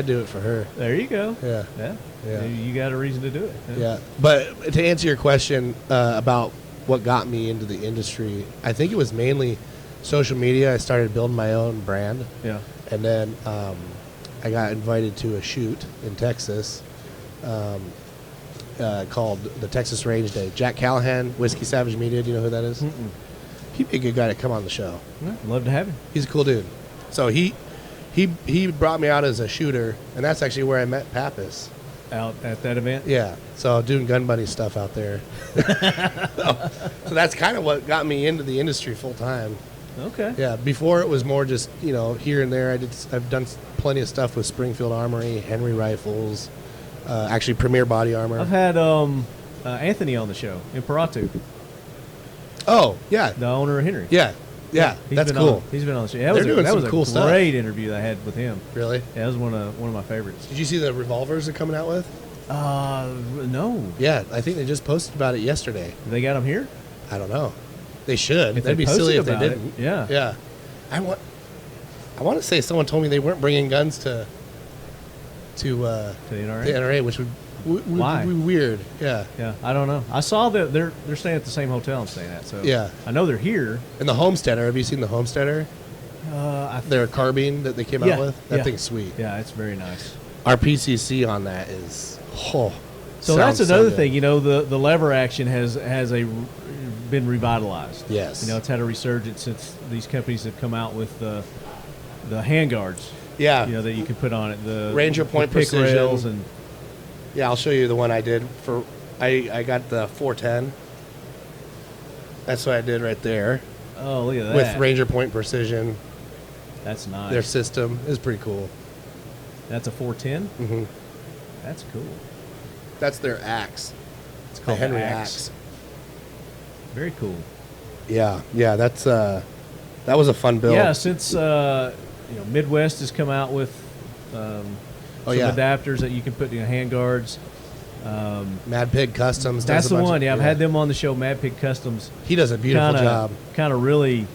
do it for her. There you go. Yeah. You got a reason to do it. Yeah. But to answer your question about what got me into the industry, I think it was mainly social media. I started building my own brand. Yeah. And then I got invited to a shoot in Texas. called the Texas Range Day. Jack Callahan, Whiskey Savage Media. Do you know who that is? Mm-mm. He'd be a good guy to come on the show. Yeah, love to have him. He's a cool dude. So he brought me out as a shooter, and that's actually where I met Pappas. Out at that event? Yeah. So doing gun buddy stuff out there. so that's kind of what got me into the industry full time. Okay. Yeah. Before it was more just, here and there. I've done plenty of stuff with Springfield Armory, Henry Rifles, actually Premier Body Armor. I've had Anthony on the show, Imperatu. Oh, yeah. The owner of Henry. Yeah. Yeah. That's cool. He's been on the show. They're doing some cool stuff. That was a great interview that I had with him. Really? Yeah, that was one of my favorites. Did you see the revolvers they're coming out with? No. Yeah, I think they just posted about it yesterday. They got them here? I don't know. They should. If That'd be silly if they didn't. It, yeah. Yeah. I want to say someone told me they weren't bringing guns to the NRA? The NRA, which would Why? be weird. Yeah. Yeah, I don't know. I saw that they're staying at the same hotel I'm staying at, so yeah. I know they're here. And the Homesteader, have you seen the Homesteader? Their carbine that they came out with? That thing's sweet. Yeah, it's very nice. Our PCC on that is so that's another thing, the lever action has been revitalized. Yes. It's had a resurgence since these companies have come out with the handguards. Yeah. That you can put on it. The Ranger Point the pick Precision. rails and yeah, I'll show you the one I did for. I got the 410. That's what I did right there. Oh, look at that. With Ranger Point Precision. That's nice. Their system is pretty cool. That's a 410? Mm-hmm. That's cool. That's their axe. It's called the Henry axe. Very cool. Yeah, that's that was a fun build. Yeah, since Midwest has come out with some adapters that you can put in handguards. Mad Pig Customs. That's the one. Yeah, I've had them on the show. Mad Pig Customs. He does a beautiful job. Kind of really,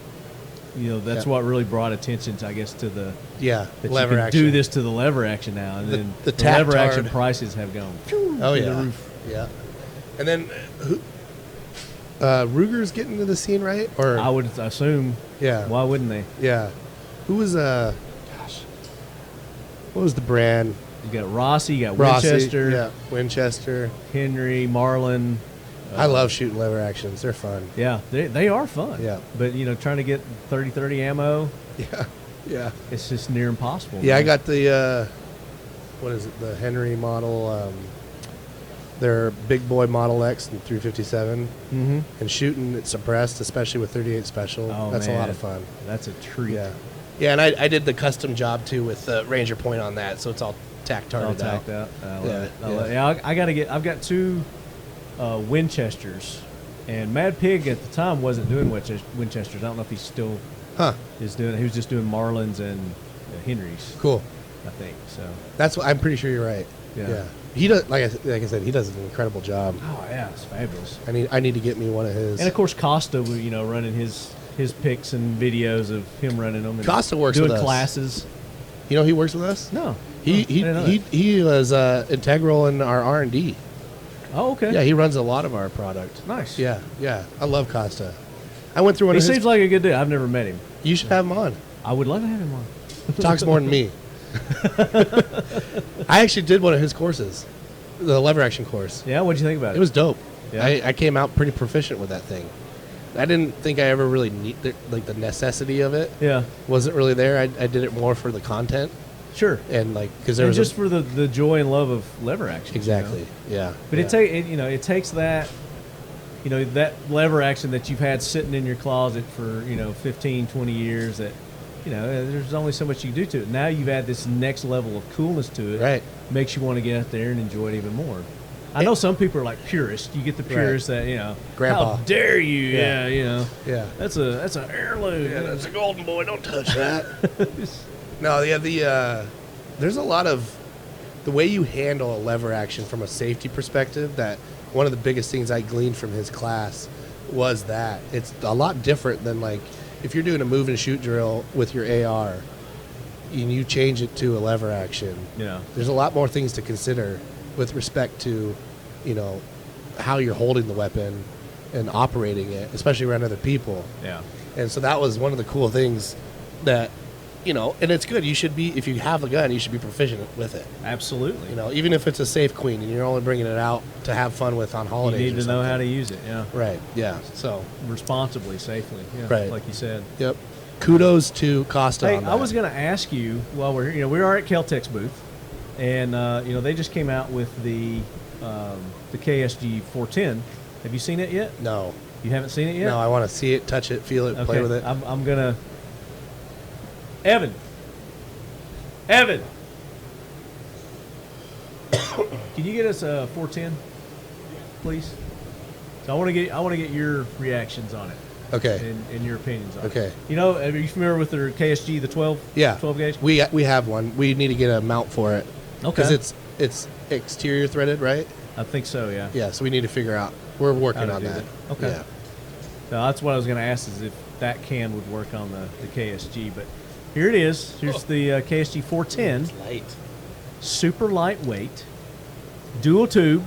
that's what really brought attention, I guess, to the that lever you can action. Do this to the lever action now, and then the lever action prices have gone. Oh through yeah, the roof. Yeah. And then Ruger's getting into the scene, right? Or I would assume. Yeah. Why wouldn't they? Yeah. Who was what was the brand? You got Rossi, you got Winchester. Yeah, Winchester. Henry, Marlin. I love shooting lever actions. They're fun. Yeah, they are fun. Yeah. But, trying to get 30-30 ammo. Yeah. It's just near impossible. Yeah, man. I got the, what is it, the Henry model, their big boy Model X and 357. Mm-hmm. And shooting it suppressed, especially with 38 Special. That's a lot of fun. That's a treat. Yeah. Yeah, and I did the custom job, too, with Ranger Point on that, so it's all tacked out. I love it. I've got two Winchesters, and Mad Pig at the time wasn't doing Winchesters. I don't know if he still is doing. He was just doing Marlins and Henrys. Cool. I think so. That's what I'm pretty sure you're right. Yeah. He does, like I said, he does an incredible job. Oh yeah, it's fabulous. I need to get me one of his. And of course, Costa, running his pics and videos of him running them. And Costa works with us. Doing classes. He works with us. No. He was integral in our R&D. Oh, okay. Yeah, he runs a lot of our product. Nice. Yeah. I love Costa. I went through one. He seems like a good dude. I've never met him. You should have him on. I would love to have him on. Talks more than me. I actually did one of his courses, the lever action course. Yeah, what'd you think about it? It was dope. Yeah. I came out pretty proficient with that thing. I didn't think I ever really need the necessity of it. Yeah, wasn't really there. I did it more for the content. Sure. And because there was just for the joy and love of lever action. Exactly. Yeah. But it takes that that lever action that you've had sitting in your closet for 15, 20 years that there's only so much you can do to it. Now you've had this next level of coolness to it. Right. Makes you want to get out there and enjoy it even more. I know some people are like purists. You get the purists that Grandpa. How dare you? Yeah. Yeah. That's an heirloom. Yeah, that's a golden boy. Don't touch that. No, there's a lot of the way you handle a lever action from a safety perspective. That one of the biggest things I gleaned from his class was that it's a lot different than like if you're doing a move and shoot drill with your AR and you change it to a lever action. Yeah, there's a lot more things to consider with respect to how you're holding the weapon and operating it, especially around other people. Yeah, and so that was one of the cool things that you know, and it's good. You should be, if you have a gun, you should be proficient with it. Absolutely. You know, even if it's a safe queen and you're only bringing it out to have fun with on holidays. You need to know how to use it. Yeah. Right. Yeah. So responsibly, safely. Yeah. Right. Like you said. Yep. Kudos to Costa. Hey, on that. I was going to ask you while we're here. You know, we are at KelTec's booth, and you know they just came out with the KSG 410. Have you seen it yet? No. You haven't seen it yet? No, I want to see it, touch it, feel it, play with it. I'm gonna. Evan. Can you get us a 410, please? So I want to get your reactions on it. Okay. And your opinions on it. Okay. You know, are you familiar with their KSG, the 12? Yeah. 12 gauge? We have one. We need to get a mount for it. Okay. Because it's exterior threaded, right? I think so. Yeah. Yeah. So we need to figure out. We're working on that. Okay. Yeah. So that's what I was going to ask, is if that can would work on the KSG. But here it is. Here's the KSG 410. It's light. Super lightweight, dual tube.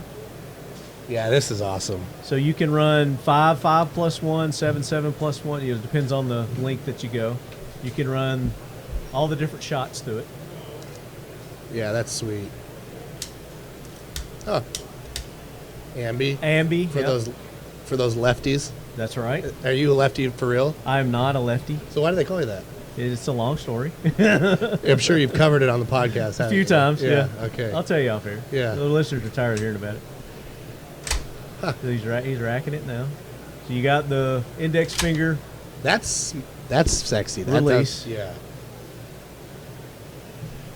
Yeah, this is awesome. So you can run 5+1, 7+1. You know, it depends on the length that you go. You can run all the different shots through it. Yeah, that's sweet. Oh. Ambi for those lefties. That's right. Are you a lefty for real? I'm not a lefty. So why do they call you that? It's a long story. I'm sure you've covered it on the podcast. A few times, yeah. Okay. I'll tell you off air. Yeah. The listeners are tired of hearing about it. Huh. So he's racking it now. So you got the index finger. That's sexy. Release. Yeah.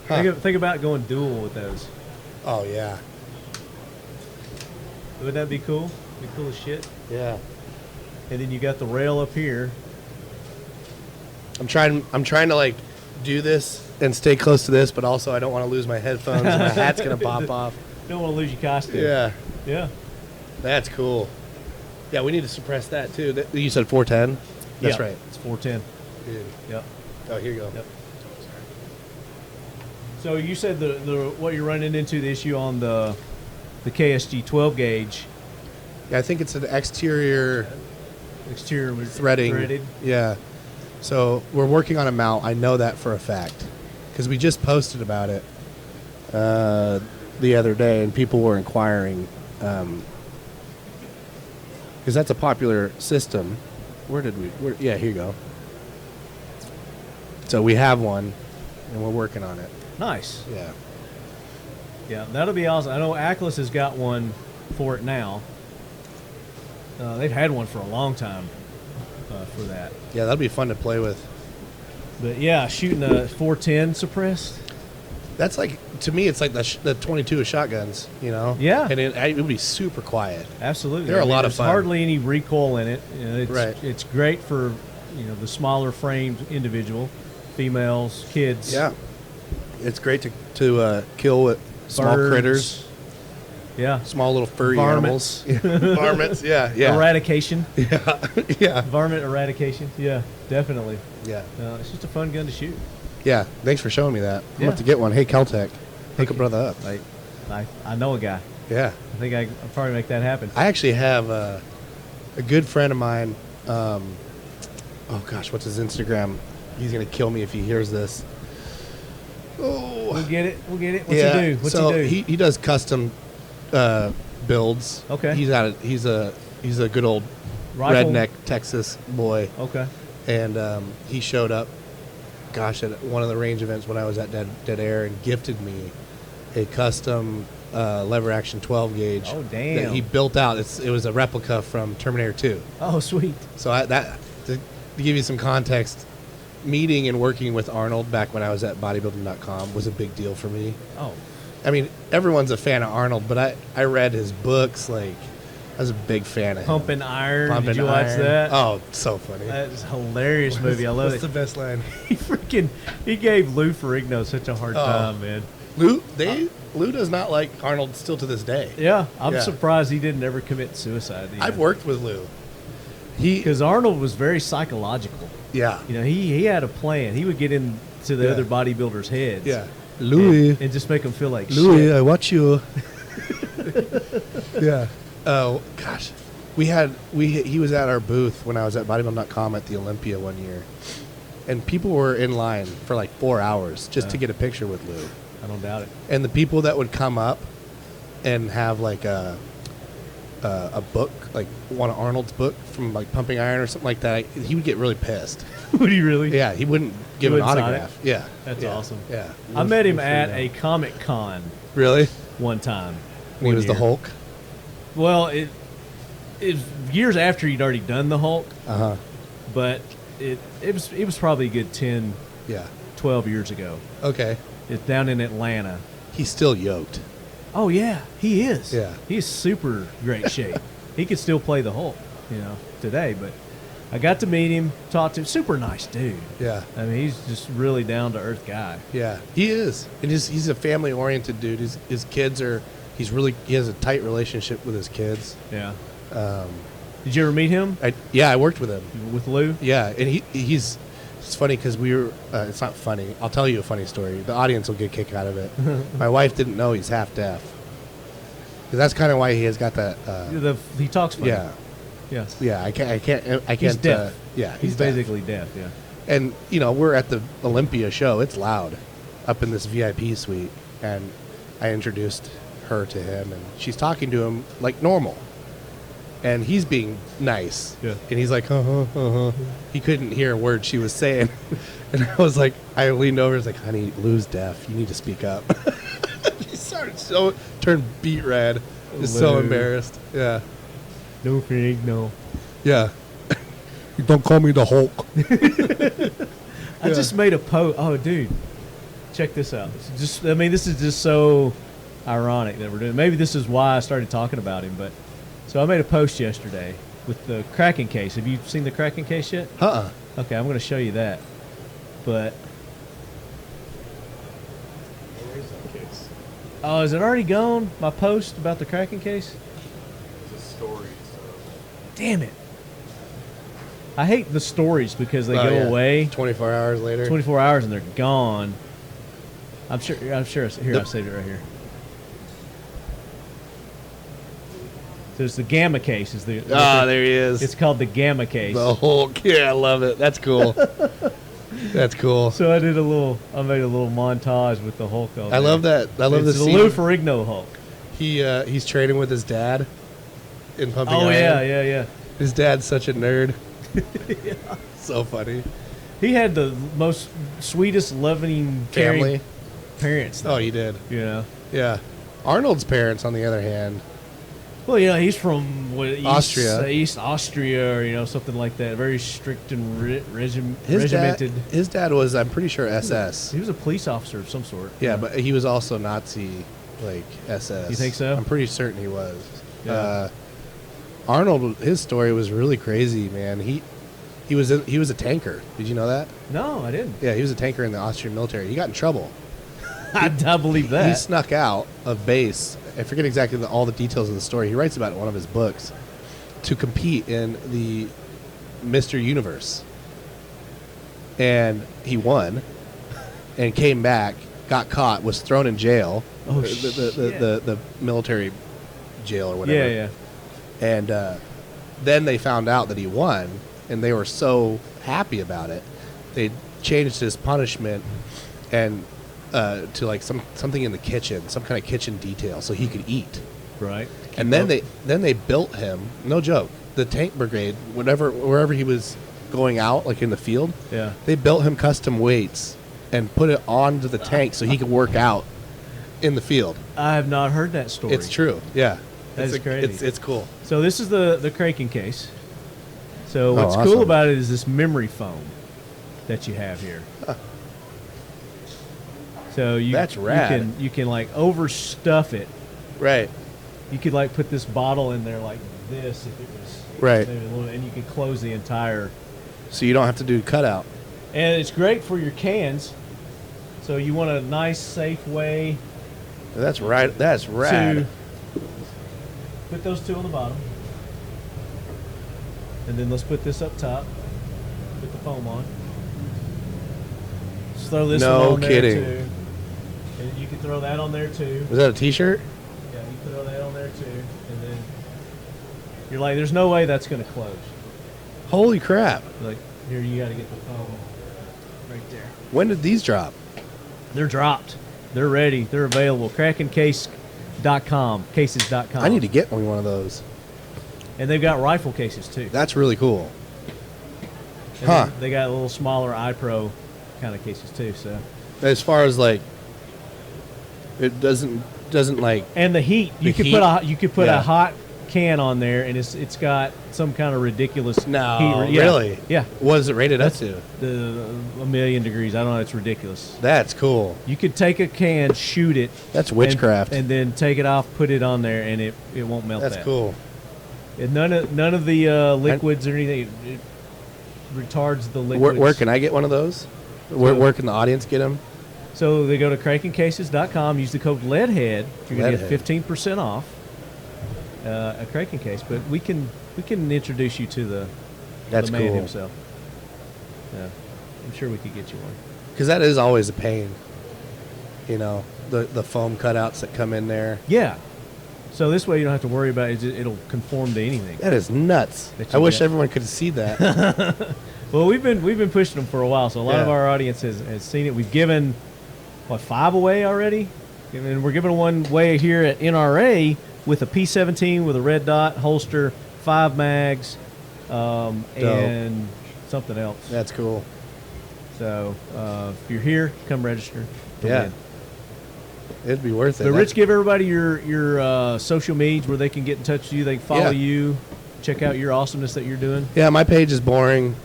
Huh. Think about going dual with those. Oh yeah. Wouldn't that be cool? Be cool as shit. Yeah. And then you got the rail up here. I'm trying to like do this and stay close to this, but also I don't want to lose my headphones and my hat's gonna pop off. Don't want to lose your costume. Yeah. Yeah. That's cool. Yeah, we need to suppress that too. You said 410? That's right. It's 410. Dude. Yep. Oh, here you go. Yep. So you said the what you're running into the issue on the KSG 12 gauge. Yeah, I think it's an exterior threading. Threaded. Yeah. So we're working on a mount. I know that for a fact because we just posted about it the other day, and people were inquiring because that's a popular system. Yeah, here you go. So we have one, and we're working on it. Nice. Yeah. Yeah, that'll be awesome. I know Ackless has got one for it now. They've had one for a long time for that. Yeah, that'll be fun to play with. But yeah, shooting a 410 suppressed. That's like, to me, it's like the 22 of shotguns, you know? Yeah. And it would be super quiet. Absolutely. They're a lot of there's fun. hardly any recoil in it. You know, Right. It's great for, you know, the smaller framed individual, females, kids. Yeah. It's great to kill with small Birds. critters, Yeah. small little furry Varmints. animals. Varmints, yeah. Eradication. Yeah, yeah. Varmint eradication. Yeah, definitely. Yeah. It's just a fun gun to shoot. Yeah, thanks for showing me that. I'm Yeah. about to get one. Hey, KelTec, hook a brother up. I know a guy. Yeah. I think I'll probably make that happen. I actually have a good friend of mine. Oh, gosh, what's his Instagram? He's going to kill me if he hears this. Oh. We'll get it. What's he do? What's so he do? he does custom builds. Okay. He's a good old Rifle? redneck Texas boy. Okay. And he showed up, gosh, at one of the range events when I was at Dead Air and gifted me a custom lever action 12 gauge. Oh, damn. That he built out. It was a replica from Terminator 2. Oh, sweet. So to give you some context, meeting and working with Arnold back when I was at bodybuilding.com was a big deal for me. Oh. I mean, everyone's a fan of Arnold, but I read his books. Like, I was a big fan of him. Pumping Iron. Pumping Did you watch Iron. Oh, that? Oh, so funny. That's a hilarious movie. I love What's it. the best line? He gave Lou Ferrigno such a hard time, man. Lou does not like Arnold still to this day. Yeah, I'm Yeah. surprised he didn't ever commit suicide. I've worked with Lou. Because Arnold was very psychological. Yeah. You know, he had a plan. He would get into the Yeah. other bodybuilders' heads. Yeah. Louis. And just make them feel like Louis, shit. I watch you. Yeah. Oh, gosh. He was at our booth when I was at bodybuilding.com at the Olympia one year. and people were in line for like 4 hours just to get a picture with Lou. I don't doubt it. And the people that would come up and have like a book, like one of Arnold's book from like Pumping Iron or something like that, he would get really pissed. Would he really? Yeah, he wouldn't give an autograph. Yeah, that's awesome. Yeah, I met him at a Comic Con. Really? One time. When he was the Hulk. Well, it was years after he'd already done the Hulk. But it was probably a good 10, 12 years ago. Okay. It's down in Atlanta. He's still yoked. Oh yeah, he is. Yeah, he's super great shape. He could still play the Hulk, today. But I got to meet him, talk to him. Super nice dude. Yeah. I mean, he's just really down to earth guy. Yeah, he is, and he's a family oriented dude. His kids are. He has a tight relationship with his kids. Yeah. Did you ever meet him? I worked with him. With Lou? Yeah, and he's. It's funny because we were. It's not funny. I'll tell you a funny story. The audience will get a kick out of it. My wife didn't know he's half deaf. Because that's kind of why he has got that. He talks funny. Yeah. Yes. Yeah. I can't. He's deaf. Yeah. He's basically deaf. Yeah. And we're at the Olympia show. It's loud, up in this VIP suite, and I introduced her to him, and she's talking to him like normal. And he's being nice. Yeah. And he's like, He couldn't hear a word she was saying. And I was like, I leaned over and was like, honey, Lou's deaf. You need to speak up. She started turned beet red. Just so embarrassed. Yeah. No, Frank, no. Yeah. You don't call me the Hulk. I just made a post. Oh, dude. Check this out. This is just so ironic that we're doing. Maybe this is why I started talking about him, but. So I made a post yesterday with the Kraken case. Have you seen the Kraken case yet? Okay, I'm going to show you that. But where's that case? Oh, is it already gone? My post about the Kraken case? It's a story. So. Damn it! I hate the stories because they go away 24 hours later. 24 hours and they're gone. I'm sure. Here, I saved it right here. So it's the Gamma case. There he is. It's called the Gamma case. The Hulk. Yeah, I love it. That's cool. That's cool. So I made a little montage with the Hulk. I love that. I love this. It's the Lou Ferrigno Hulk. He's training with his dad in Pumping Iron. Oh yeah. His dad's such a nerd. Yeah. So funny. He had the most sweetest, loving, caring parents. Though. Oh, he did. Yeah. Arnold's parents, on the other hand. Well, he's from Austria. East Austria, or something like that. Very strict and regimented. His dad was, I'm pretty sure, SS. He was a police officer of some sort. Yeah, but he was also Nazi, SS. You think so? I'm pretty certain he was. Yeah. Arnold, his story was really crazy, man. He was a tanker. Did you know that? No, I didn't. Yeah, he was a tanker in the Austrian military. He got in trouble. I believe that. He snuck out of base. I forget exactly all the details of the story. He writes about it in one of his books to compete in the Mr. Universe. And he won and came back, got caught, was thrown in jail. Oh, the military jail or whatever. Yeah. And then they found out that he won, and they were so happy about it. They changed his punishment and to something in the kitchen, some kind of kitchen detail, so he could eat. Right. And then they built him. No joke. The tank brigade, wherever he was going out, like in the field. Yeah. They built him custom weights and put it onto the tank so he could work out in the field. I have not heard that story. It's true. Yeah. That's crazy. It's cool. So this is the Kraken case. So what's awesome. cool about it is this memory foam that you have here. Huh. So That's rad. You can overstuff it. Right. You could put this bottle in there like this if it was right, maybe a little, and you could close the entire. So you don't have to do cutout. And it's great for your cans. So you want a nice, safe way. That's right. That's rad. To put those two on the bottom, and then let's put this up top. Put the foam on. Just throw this one on there too. And you can throw that on there too. Was that a T-shirt? Yeah, you can throw that on there too, and then you're like, "There's no way that's going to close." Holy crap! Like here, you got to get the foam. right there. When did these drop? They're dropped. They're ready. They're available. KrakenCase.com. Cases.com. I need to get one of those. And they've got rifle cases too. That's really cool. And they got a little smaller iPro kind of cases too. So as far as like, it doesn't like. And the heat, you could put a hot can on there, and it's got some kind of ridiculous heat. Really? Yeah. What is it rated up to? A million degrees. I don't know. It's ridiculous. That's cool. You could take a can, shoot it. That's witchcraft. And then take it off, put it on there, and it won't melt. That's cool. And none of the liquids or anything. It retards the liquids. Where can I get one of those? Where can the audience get them? So they go to KrakenCases.com. Use the code LEADHEAD. You're going to get 15% off a Kraken case. But we can introduce you to the man himself. Yeah, I'm sure we could get you one. Because that is always a pain. You know, the foam cutouts that come in there. Yeah. So this way you don't have to worry about it. It'll conform to anything. That is nuts. I wish everyone could see that. Well, we've been pushing them for a while, so a lot of our audience has seen it. We've given 5 away already, and we're giving one away here at NRA with a P17 with a red dot holster, 5 mags, and something else. That's cool. So if you're here, come register. Yeah. It'd be worth it. But Rich, give everybody your social medias where they can get in touch with you. They can follow you, check out your awesomeness that you're doing. Yeah, my page is boring.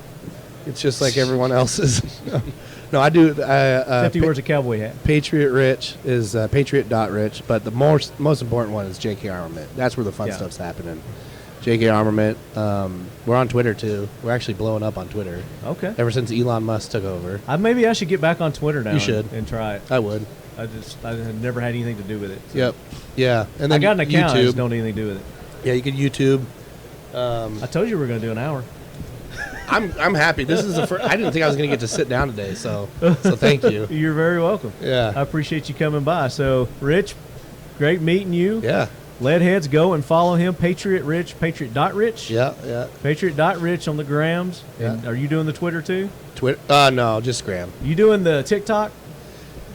It's just like everyone else's. No, I do. Except he wears a cowboy hat. Patriot Rich is Patriot.Rich, but the most important one is JK Armament. That's where the fun stuff's happening. JK Armament. We're on Twitter too. We're actually blowing up on Twitter. Okay. Ever since Elon Musk took over. Maybe I should get back on Twitter now. You should. And try it. I would. I had never had anything to do with it. So. Yep. Yeah. And then I got an account. YouTube. I just don't have anything to do with it. Yeah, you could YouTube. I told you we were going to do an hour. I'm happy. This is the first. I didn't think I was going to get to sit down today, so thank you. You're very welcome. Yeah. I appreciate you coming by. So, Rich, great meeting you. Yeah. Leadheads, go and follow him. Patriot Rich, Patriot.Rich. Yeah. Patriot.Rich on the grams. Yeah. And are you doing the Twitter too? Twitter? No, just Gram. You doing the TikTok?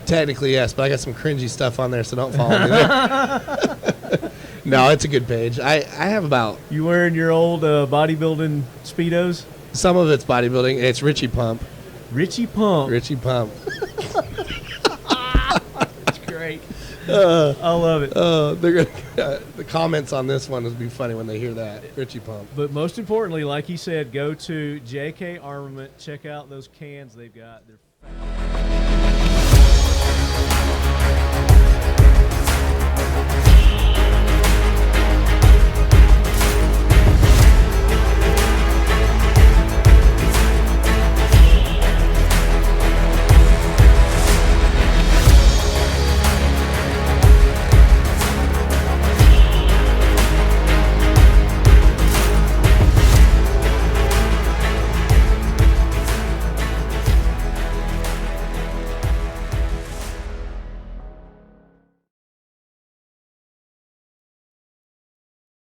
Technically, yes, but I got some cringy stuff on there, so don't follow me there. No, it's a good page. I have about... You wearing your old bodybuilding Speedos? Some of it's bodybuilding. It's Richie Pump. Richie Pump. Richie Pump. That's great. I love it. They're gonna, the comments on this one will be funny when they hear that. Richie Pump. But most importantly, like he said, go to JK Armament. Check out those cans they've got. They're